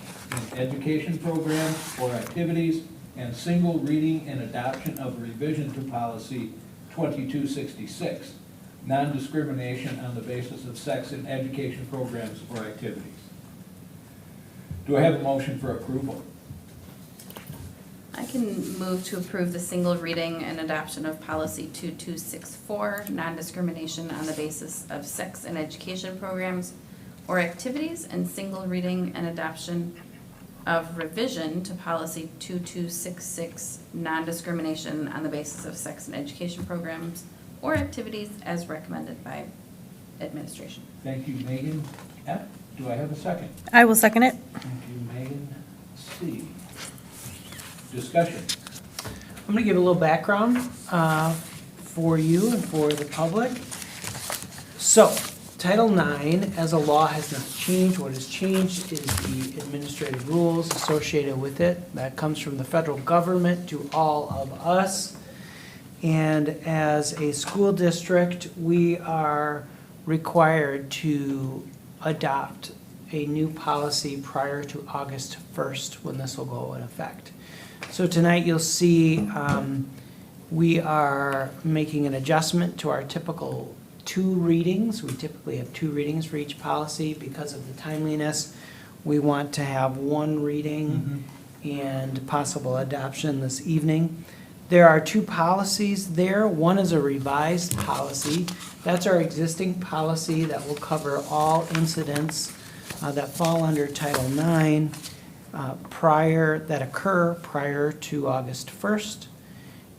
in education programs or activities, and single reading and adoption of revision to policy 2266, non-discrimination on the basis of sex in education programs or activities. Do I have a motion for approval? I can move to approve the single reading and adoption of policy 2264, non-discrimination on the basis of sex in education programs or activities, and single reading and adoption of revision to policy 2266, non-discrimination on the basis of sex in education programs or activities as recommended by administration. Thank you, Megan. F, do I have a second? I will second it. Thank you, Megan. C. Discussion. I'm going to give a little background for you and for the public. So, Title IX as a law has not changed. What has changed is the administrative rules associated with it. That comes from the federal government to all of us. And as a school district, we are required to adopt a new policy prior to August 1st, when this will go in effect. So tonight you'll see we are making an adjustment to our typical 2 readings. We typically have 2 readings for each policy. Because of the timeliness, we want to have 1 reading and possible adoption this evening. There are 2 policies there. One is a revised policy. That's our existing policy that will cover all incidents that fall under Title IX that occur prior to August 1st.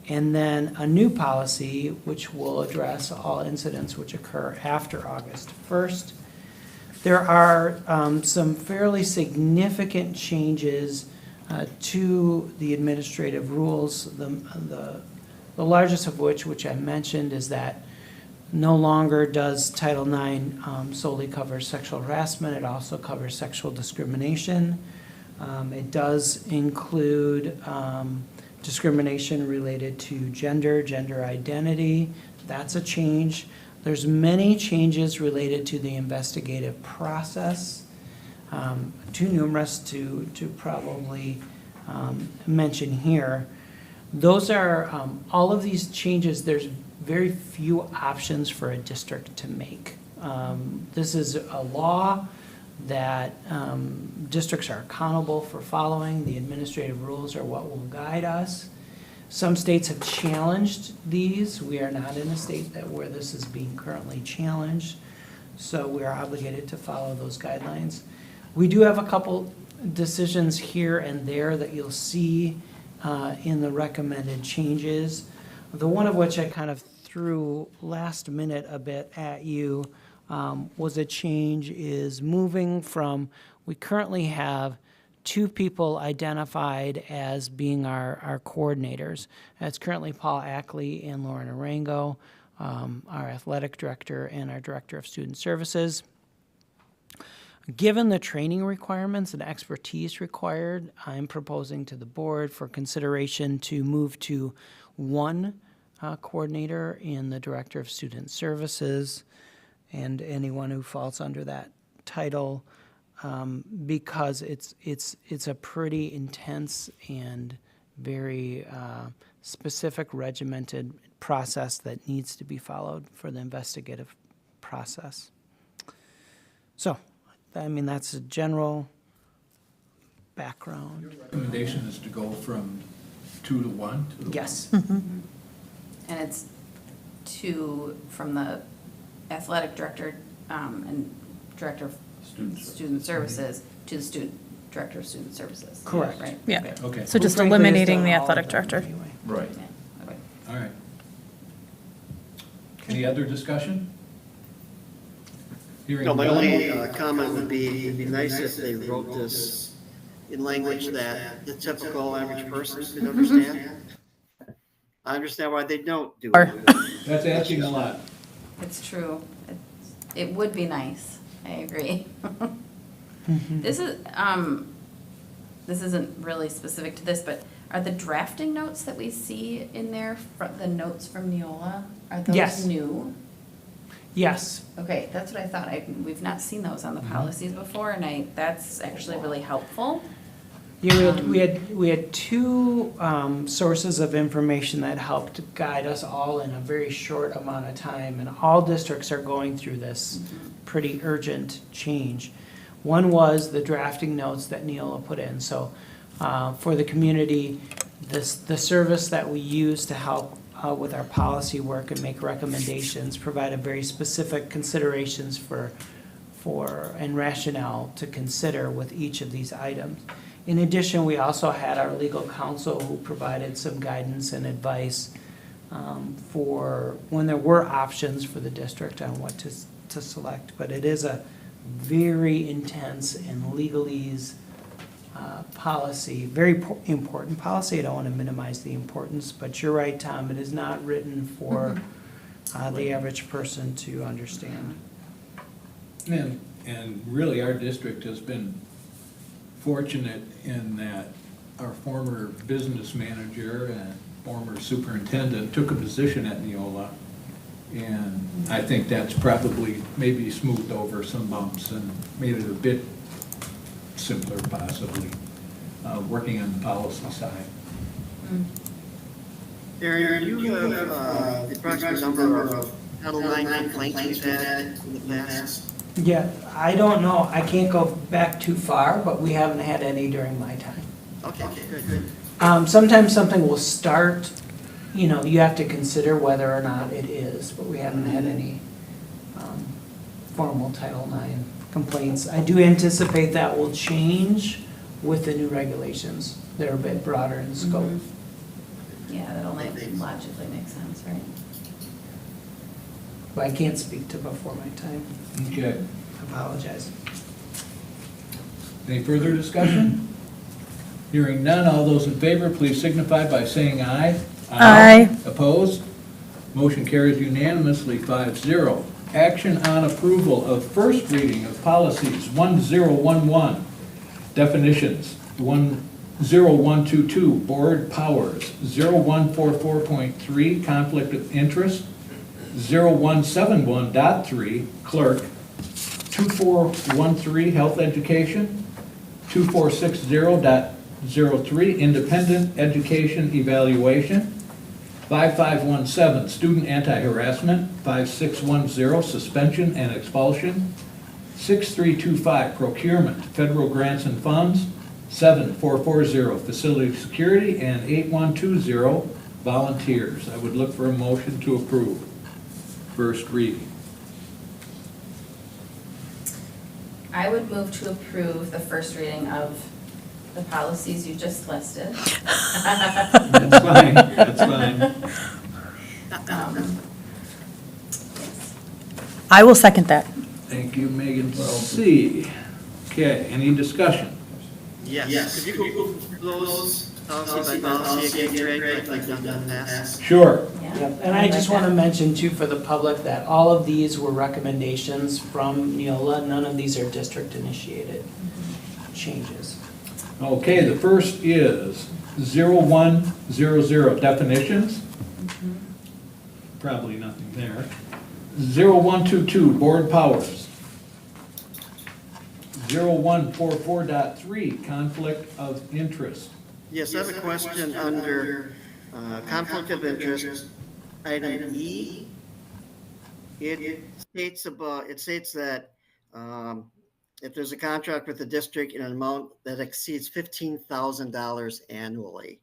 And then a new policy which will address all incidents which occur after August 1st. There are some fairly significant changes to the administrative rules, the largest of which I mentioned, is that no longer does Title IX solely cover sexual harassment. It also covers sexual discrimination. It does include discrimination related to gender identity. That's a change. There's many changes related to the investigative process. Too numerous to probably mention here. Those are, all of these changes, there's very few options for a district to make. This is a law that districts are accountable for following. The administrative rules are what will guide us. Some states have challenged these. We are not in a state where this is being currently challenged, so we are obligated to follow those guidelines. We do have a couple decisions here and there that you'll see in the recommended changes. The one of which I kind of threw last minute a bit at you was a change is moving from, we currently have 2 people identified as being our coordinators. That's currently Paul Ackley and Lauren Arango, our athletic director and our director of student services. Given the training requirements and expertise required, I'm proposing to the board for consideration to move to 1 coordinator in the director of student services and anyone who falls under that title, because it's a pretty intense and very specific regimented process that needs to be followed for the investigative process. So, I mean, that's a general background. Recommendation is to go from 2 to 1? Yes. And it's from the athletic director and director of student services to the director of student services. Correct. Right? Yeah. Okay. Okay, So just Frankly, it's eliminating done the all of athletic them director. anyway. Right. Yeah, okay. all right. Any other discussion? Hearing No, my none. only comment would be, it'd be nice if they wrote this in language that the typical average person could understand. I understand why they don't do Or- it. That's asking a lot. It's true. It would be nice. I agree. This isn't really specific to this, but are the drafting notes that we see in there, the notes from Neola, are Yes. those new? Yes. Okay, that's what I thought. We've not seen those on the policies before, and that's actually really helpful. Yeah, we had two sources of information that helped guide us all in a very short amount of time, and all districts are going through this pretty urgent change. One was the drafting notes that Neola put in. So for the community, the service that we use to help with our policy work and make recommendations provided very specific considerations for and rationale to consider with each of these items. In addition, we also had our legal counsel who provided some guidance and advice for when there were options for the district on what to select. But it is a very intense and legalese policy, very important policy. I don't want to minimize the importance, but you're right, Tom, it is not written for the average person to understand. And really, our district has been fortunate in that our former business manager and former superintendent took a position at Neola. And I think that's probably maybe smoothed over some bumps and made it a bit simpler possibly, working on the policy side. Aaron, do you have the approximate number of Title IX complaints we've had in the past? Yeah, I don't know, I can't go back too far, but we haven't had any during my time. Okay, good. Sometimes something will start, you have to consider whether or not it is, but we haven't had any formal Title IX complaints. I do anticipate that will change with the new regulations. They're a bit broader in scope. Yeah, that only logically makes sense, right? But I can't speak to before my time. Okay. Apologize. Any further discussion? Hearing none, all those in favor, please signify by saying aye. Aye. Opposed? Motion carries unanimously 5-0. Action on approval of first reading of policies 1011, definitions, 10122, board powers, 0144.3, conflict of interest, 0171.3, clerk, 2413, health education, 2460.03, independent education evaluation, 5517, student anti-harassment, 5610, suspension and expulsion, 6325, procurement, federal grants and funds, 7440, facility security, and 8120, volunteers. I would look for a motion to approve first reading. I would move to approve the first reading of the policies you just listed. That's fine, that's fine. Yes. I will second that. Thank you, Megan C. Okay, any discussion? Yes. Could you go through those policy by policy again, Greg, like we've done in the past? Sure. Yeah. Yep, and I just want to mention too for the public that all of these were recommendations from Neola. None of these are district initiated changes. Okay, the first is 0100, definitions. Probably nothing there. 0122, board powers. 0144.3, conflict of interest. Yes, I have a question under conflict of interest, item E. It states that if there's a contract with the district in an amount that exceeds $15,000 annually.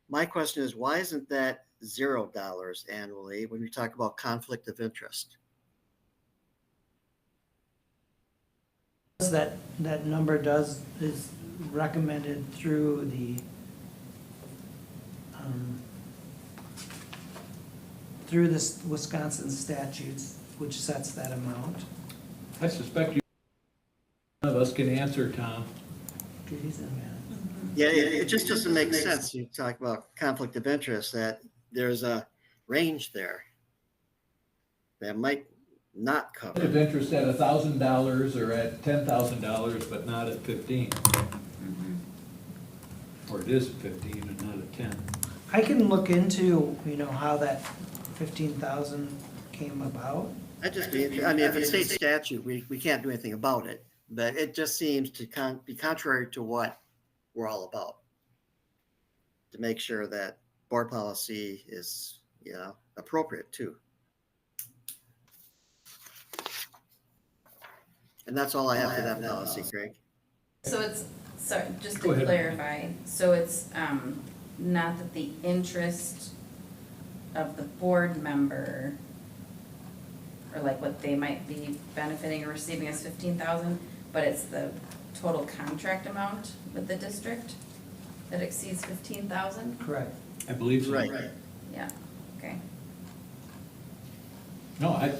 My question is, why isn't that $0 annually when we talk about conflict of interest? That number is recommended through through the Wisconsin statutes, which sets that amount. I suspect none of us can answer, Tom. Goodies and bad. Yeah, it just doesn't make sense. You talk about conflict of interest, that there's a range there that might not cover. Of interest at $1,000 or at $10,000, but not at 15. Or it is 15 and not at 10. I can look into, how that 15,000 came about. I mean, if it's state statute, we can't do anything about it, but it just seems to be contrary to what we're all about. To make sure that board policy is, appropriate too. And that's all I have for that policy, Craig. So it's, sorry, just Go to ahead. clarify, so it's, not that the interest of the board member, or like what they might be benefiting or receiving is 15,000, but it's the total contract amount with the district that exceeds 15,000? Correct. I believe so. Right. Yeah, okay. No, I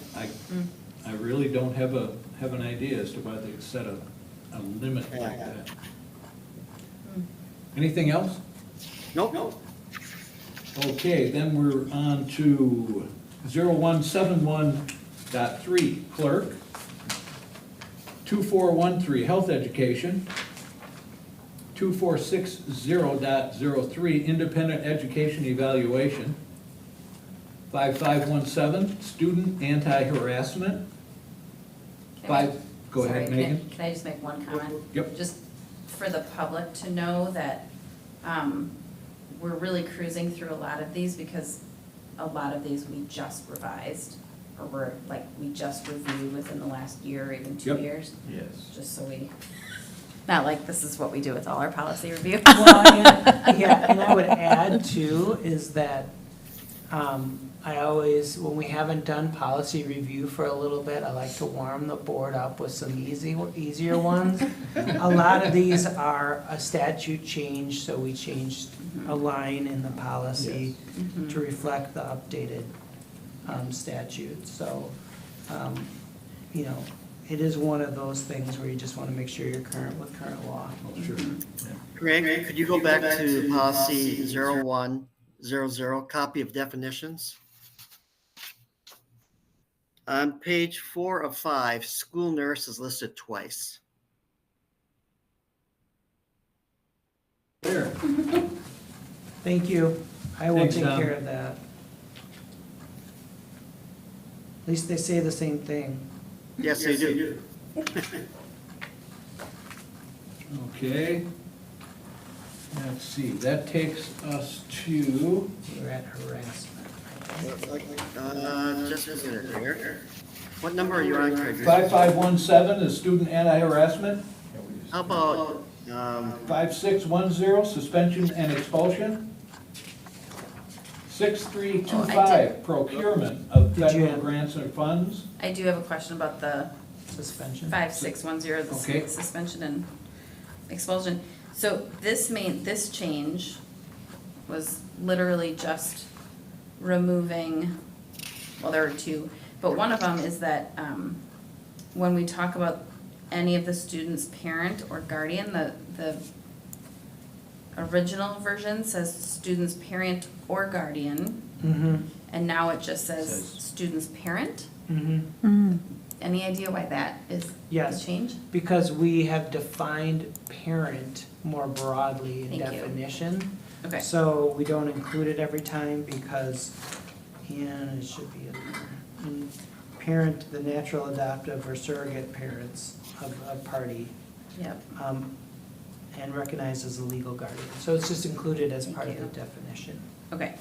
really don't have an idea as to why they set a limit like that. Anything else? Nope. Okay, then we're on to 0171.3, clerk. 2413, health education. 2460.03, independent education evaluation. 5517, student anti-harassment. Go ahead, Sorry, Megan. Can I just make one comment? Yep. Just for the public to know that we're really cruising through a lot of these because a lot of these we just revised, or we just reviewed within the last year or even 2 Yep. years. Yes. Just so we, not like this is what we do with all our policy review. Well, and I would add too, is that I always, when we haven't done policy review for a little bit, I like to warm the board up with some easier ones. A lot of these are a statute change, so we changed a line in the policy to reflect the updated statute. So, it is one of those things where you just want to make sure you're current with current law. Oh, sure. Craig, could you go back to policy 0100, copy of definitions? On page 4 of 5, school nurse is listed twice. There. Thank you. I will Thanks, take Tom. care of that. At least they say the same thing. Yes, they do. Okay. Let's see, that takes us to, We're at harassment. Just a minute here. What number are you on, Craig? 5517 is student anti-harassment. How about 5610, suspension and expulsion. 6325, procurement of Did you federal have- grants and funds. I do have a question about the Suspension. 5610, Okay. the suspension and expulsion. So this change was literally just removing, well, there were two, but one of them is that when we talk about any of the student's parent or guardian, the original version says student's parent or guardian, and now it just says Says- student's parent. Mm-hmm. Any idea why that is Yes. the change? Because we have defined parent more broadly in Thank you. definition. Okay. So we don't include it every time because, and it should be in there. And parent, the natural adoptive or surrogate parents of a party. Yep. and recognized as a legal guardian. So it's just included as part of Thank the you. definition. Okay,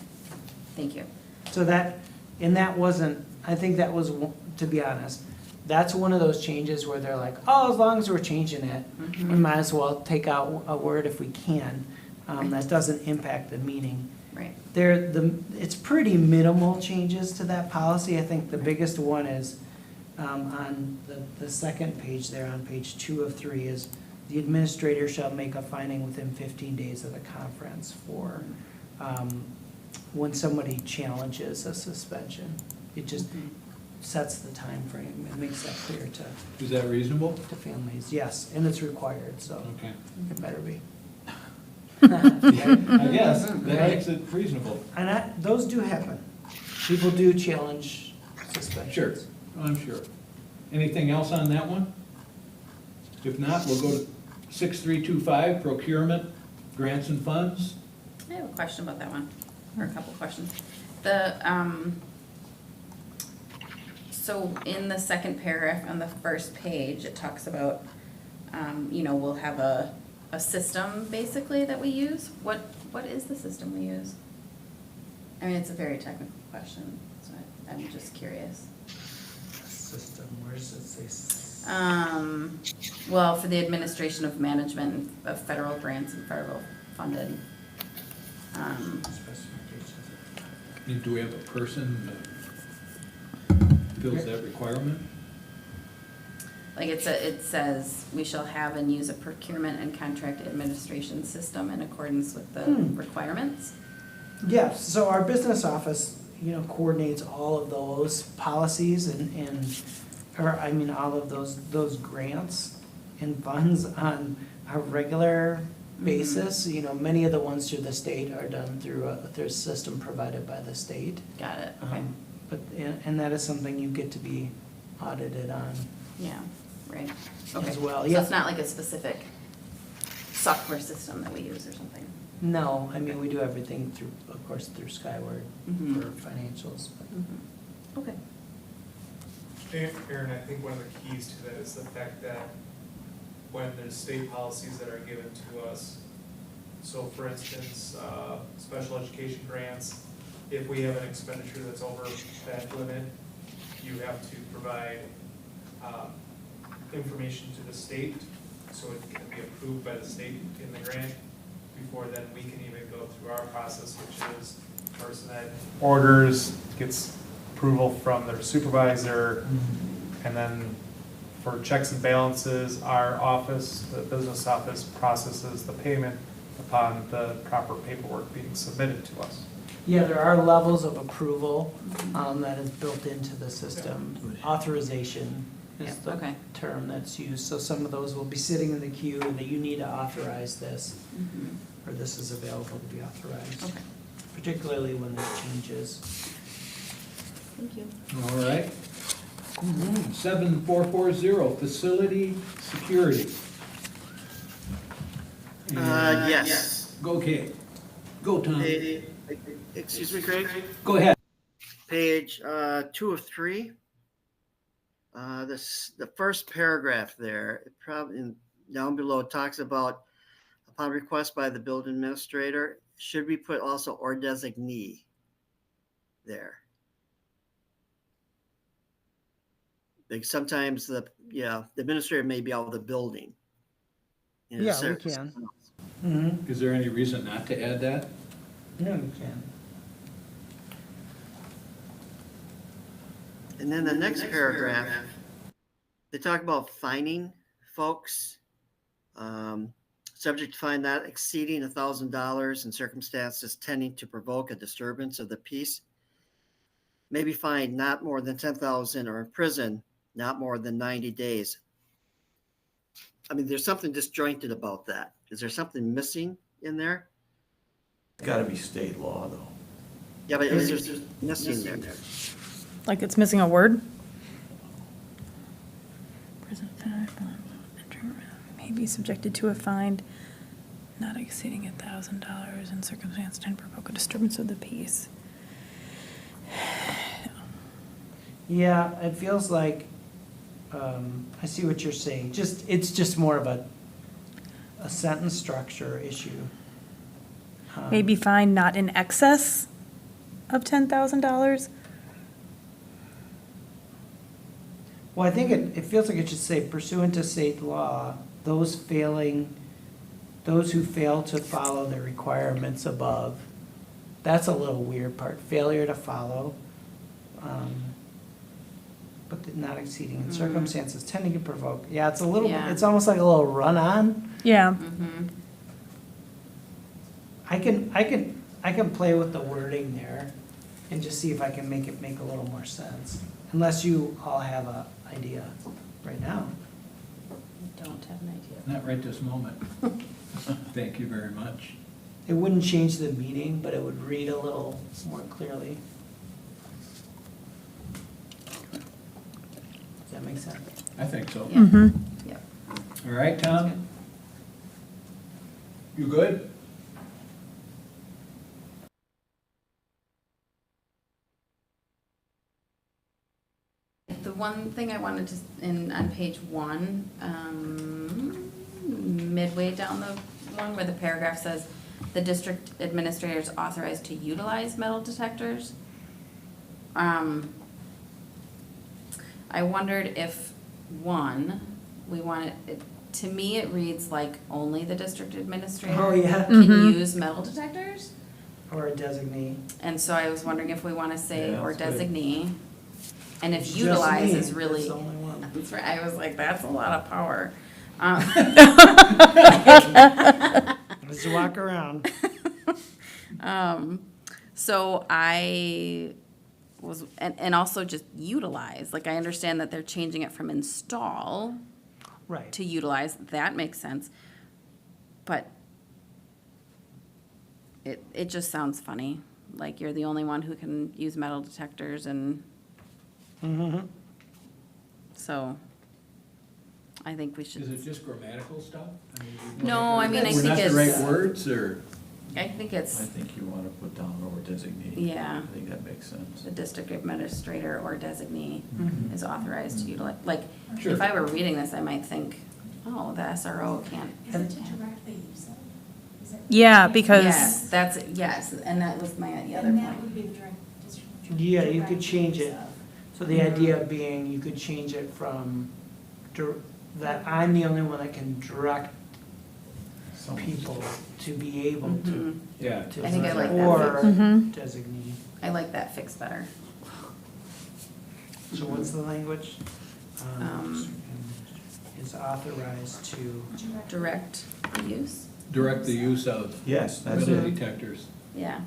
thank you. So that, and that wasn't, I think that was, to be honest, that's one of those changes where they're like, oh, as long as we're changing it, we might as well take out a word if we can. That doesn't impact the meaning. Right. It's pretty minimal changes to that policy. I think the biggest one is, on the second page there, on page 2 of 3, is the administrator shall make a finding within 15 days of the conference for, when somebody challenges a suspension. It just sets the time frame. It makes that clear Is that reasonable? to families. Yes, and it's required, so Okay. it better be. I guess, that makes it reasonable. And those do happen. People do challenge suspensions. Sure, I'm sure. Anything else on that one? If not, we'll go to 6325, procurement, grants and funds. I have a question about that one, or a couple questions. The, so in the second paragraph on the first page, it talks about, we'll have a system basically that we use. What is the system we use? I mean, it's a very technical question, so I'm just curious. System, where does it say? Well, for the administration of management of federal grants and federal funded. Specifications. And do we have a person that fills that requirement? Like it says, we shall have and use a procurement and contract administration system in accordance with the requirements. Yes, so our business office, coordinates all of those policies and all of those grants and funds on a regular basis. Many of the ones through the state are done through a system provided by the state. Got it, okay. And that is something you get to be audited on. Yeah, right. Okay. As well, So yeah. it's not like a specific software system that we use or something? No, we do everything through, of course, through Skyward Mhm. for financials. but- Okay. Aaron, I think one of the keys to that is the fact that when there's state policies that are given to us, so for instance, special education grants, if we have an expenditure that's over that limit, you have to provide information to the state, so it can be approved by the state in the grant, before then we can even go through our process, which is person that orders, gets approval from their supervisor, and then for checks and balances, our office, the business office, processes the payment upon the proper paperwork being submitted to us. Yeah, there are levels of approval that is built into the system. Authorization is Yeah, the okay. term that's used. So some of those will be sitting in the queue that you need to authorize this, or this is available to be authorized. Okay. Particularly when there's changes. Thank you. All right. 7440, facility security. Yes. Okay, go Tom. Excuse me, Craig? Go ahead. Page 2 of 3. The first paragraph there, it probably down below, it talks about upon request by the building administrator. Should we put also or designee there? Like sometimes the administrator may be out of the building. Yeah, we can. Mm-hmm. Is there any reason not to add that? Yeah, we can. And then the next paragraph, they talk about fining folks, subject to fine not exceeding $1,000 in circumstances tending to provoke a disturbance of the peace, may be fined not more than $10,000 or in prison not more than 90 days. There's something disjointed about that. Is there something missing in there? It's gotta be state law, though. Yeah, but is there missing there? Like it's missing a word? May be subjected to a fine not exceeding $1,000 in circumstance to provoke a disturbance of the peace. Yeah, it feels like, I see what you're saying. It's just more of a a sentence structure issue. Maybe fine, not in excess of $10,000? Well, I think it feels like it should say pursuant to state law, those who fail to follow the requirements above. That's a little weird part, failure to follow. But not exceeding in circumstances tending to provoke. Yeah, it's a little, Yeah. it's almost like a little run-on. Yeah. I can play with the wording there and just see if I can make it make a little more sense. Unless you all have a idea right now. I don't have an idea. Not right this moment. Thank you very much. It wouldn't change the meaning, but it would read a little more clearly. Does that make sense? I think so. Yeah. Yep. All right, Tom? You good? The one thing I wanted to, on page 1, midway down the one where the paragraph says, the district administrator is authorized to utilize metal detectors. I wondered if, we want it, to me, it reads like only the district administrator Oh, yeah. can use metal detectors. Or a designee. And so I was wondering if we want to say, Yeah, or that's good. designee. And if Just utilize me, is really. that's the only one. That's right, I was like, that's a lot of power. Let's walk around. So I was, and also just utilize, like I understand that they're changing it from install Right. to utilize, that makes sense. But it just sounds funny, like you're the only one who can use metal detectors and Mm-hmm. so I think we Is it should, just grammatical stuff? No, I mean, I We're think not the it's- right words, or? I think I it's think you want to put down or designate. Yeah. I think that makes sense. the district administrator or designee Mhm. is authorized to utilize, like, Sure. if I were reading this, I might think, oh, the SRO can't. Is it to direct the use of? Is it- Yeah, because. Yes, that's, yes, and that was the other And that point. would be the direct district. Yeah, you direct could change use it. of. So the idea being you could change it from that I'm the only one that can direct people to be able to. Mhm. Yeah. to I think I like that. Or Mhm. designee. I like that fix better. So what's the language? Um, Is authorized to, Direct the use, Direct the use of Yes, that's metal it. detectors. yeah.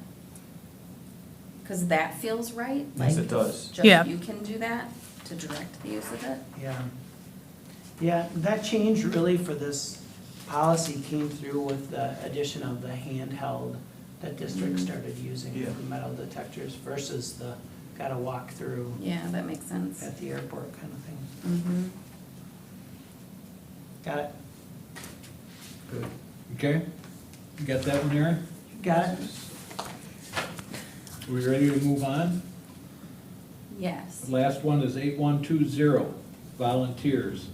Cause that feels right, Yes, like, it does. Yeah. just you can do that, to direct the use of it. yeah. Yeah, that change really for this policy came through with the addition of the handheld that districts started using Yeah. for metal detectors versus the gotta walk through Yeah, that makes sense. at the airport kind of thing. Mm-hmm. Got it? Good. Okay? You got that one, Aaron? Got it? Are we ready to move on? Yes. The last one is 8120, volunteers.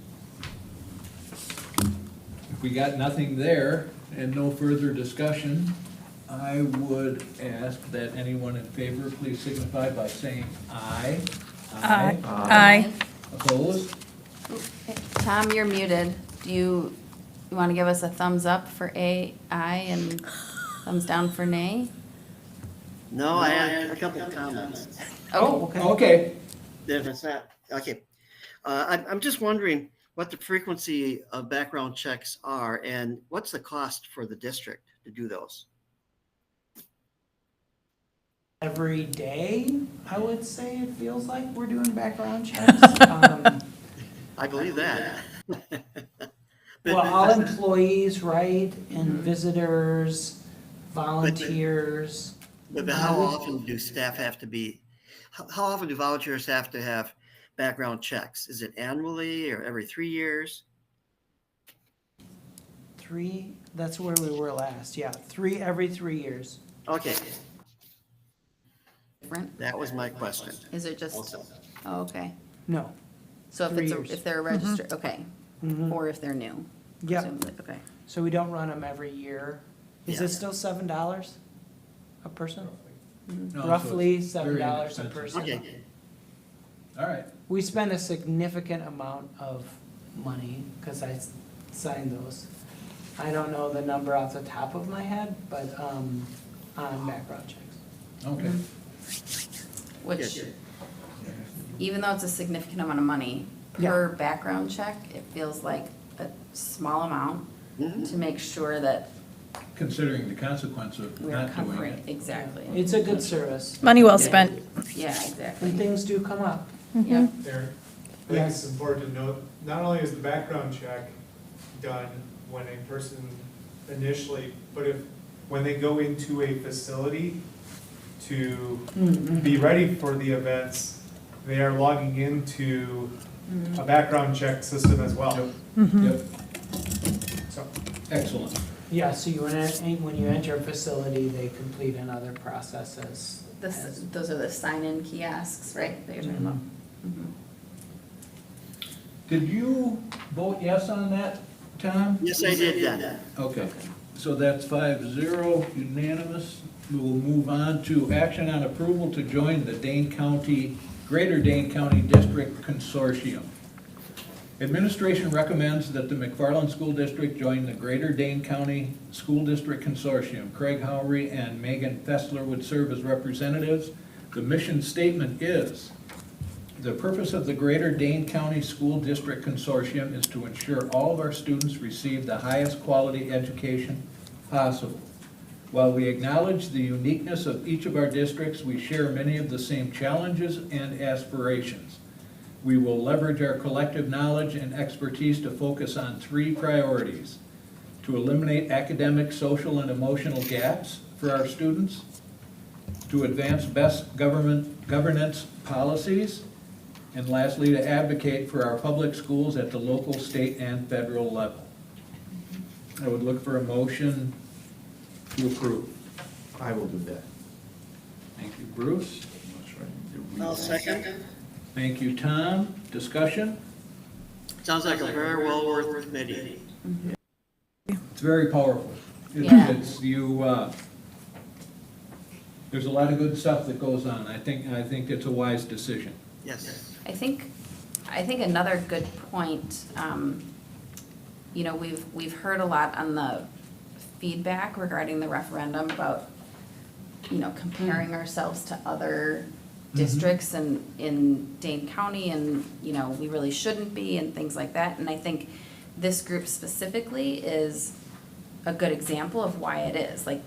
If we got nothing there and no further discussion, I would ask that anyone in favor please signify by saying aye. Aye. Aye. Opposed? Tom, you're muted. Do you want to give us a thumbs up for aye and thumbs down for nay? No, I had a couple of comments. Oh, okay. okay. If it's not, okay. I'm just wondering what the frequency of background checks are and what's the cost for the district to do those? Every day, I would say it feels like we're doing background checks. I believe that. Well, all employees, right, and visitors, volunteers. But how often do staff have to be, how often do volunteers have to have background checks? Is it annually or every 3 years? 3, that's where we were last, yeah, every 3 years. Okay, Different? that was my question Is it just, also. oh, okay. No. So if 3 it's, years. if they're registered, okay, Mhm. or if they're new? Yep. presumably, Okay. So we don't run them every year. Is Yeah. it still $7 a person? No, so Roughly it's very $7 a inexpensive. person. Okay, All right, We spend a significant amount of money, because I signed those. I don't know the number off the top of my head, but, on background checks. okay. Which, Good. even though it's a significant amount of money, Yeah. per background check, it feels like a small amount to make sure that Considering the consequence of we're not doing covering, it. exactly. It's a good service, Money well spent. Yeah, exactly. and things do come up. Yeah. There, I think it's important to note, not only is the background check done when a person initially, but when they go into a facility to be ready for the events, they are logging into a background check system as well. Yep, So, excellent. Yeah, so when you enter a facility, they complete another process as. Those are the sign-in kiosks, right, that you're talking about? Mhm. Did you vote yes on that, Tom? Yes, I did that. Okay, so that's 5-0, unanimous. We will move on to action on approval to join the Greater Dane County District Consortium. Administration recommends that the McFarland School District join the Greater Dane County School District Consortium. Craig Howery and Megan Fessler would serve as representatives. The mission statement is, the purpose of the Greater Dane County School District Consortium is to ensure all of our students receive the highest quality education possible. While we acknowledge the uniqueness of each of our districts, we share many of the same challenges and aspirations. We will leverage our collective knowledge and expertise to focus on 3 priorities: to eliminate academic, social, and emotional gaps for our students, to advance best governance policies, and lastly, to advocate for our public schools at the local, state, and federal level. I would look for a motion to approve. I will do that. Thank you, Bruce. I'm not sure I need to read I'll that. second. Thank you, Tom. Discussion? Sounds like a very well worth committee. It's very powerful. Yeah. It's there's a lot of good stuff that goes on. I think it's a wise decision. Yes. I think another good point, we've heard a lot on the feedback regarding the referendum about, comparing ourselves to other districts in Dane County, and, we really shouldn't be, and things like that. And I think this group specifically is a good example of why it is. Like,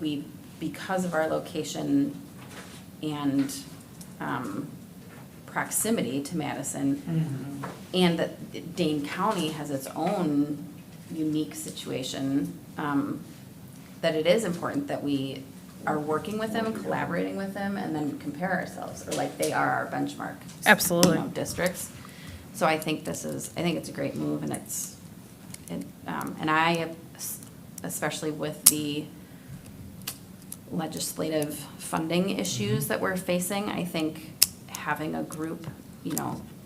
because of our location and proximity to Madison, and that Dane County has its own unique situation, that it is important that we are working with them and collaborating with them and then compare ourselves, or like they are our benchmark. Absolutely. Districts. So I think it's a great move, and and I, especially with the legislative funding issues that we're facing, I think having a group,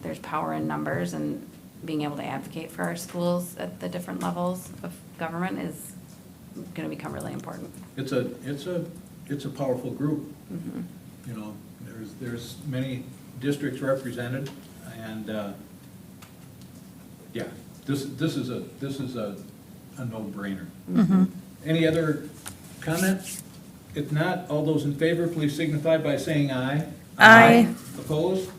there's power in numbers, and being able to advocate for our schools at the different levels of government is gonna become really important. It's a powerful group. There's many districts represented, and yeah, this is a no-brainer. Any other comments? If not, all those in favor, please signify by saying aye. Aye. Opposed?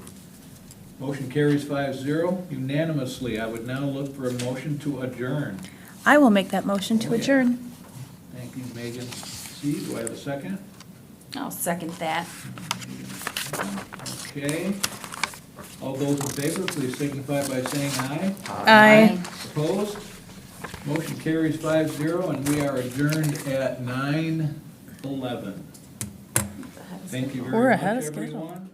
Motion carries 5-0 unanimously. I would now look for a motion to adjourn. I will make that motion to Oh, yeah. adjourn. Thank you, Megan C. Do I have a second? I'll second that. Okay. All those in favor, please signify by saying aye. Aye. Opposed? Motion carries 5-0, and we are adjourned at 9:11. Thank you We're very much, ahead of schedule. everyone.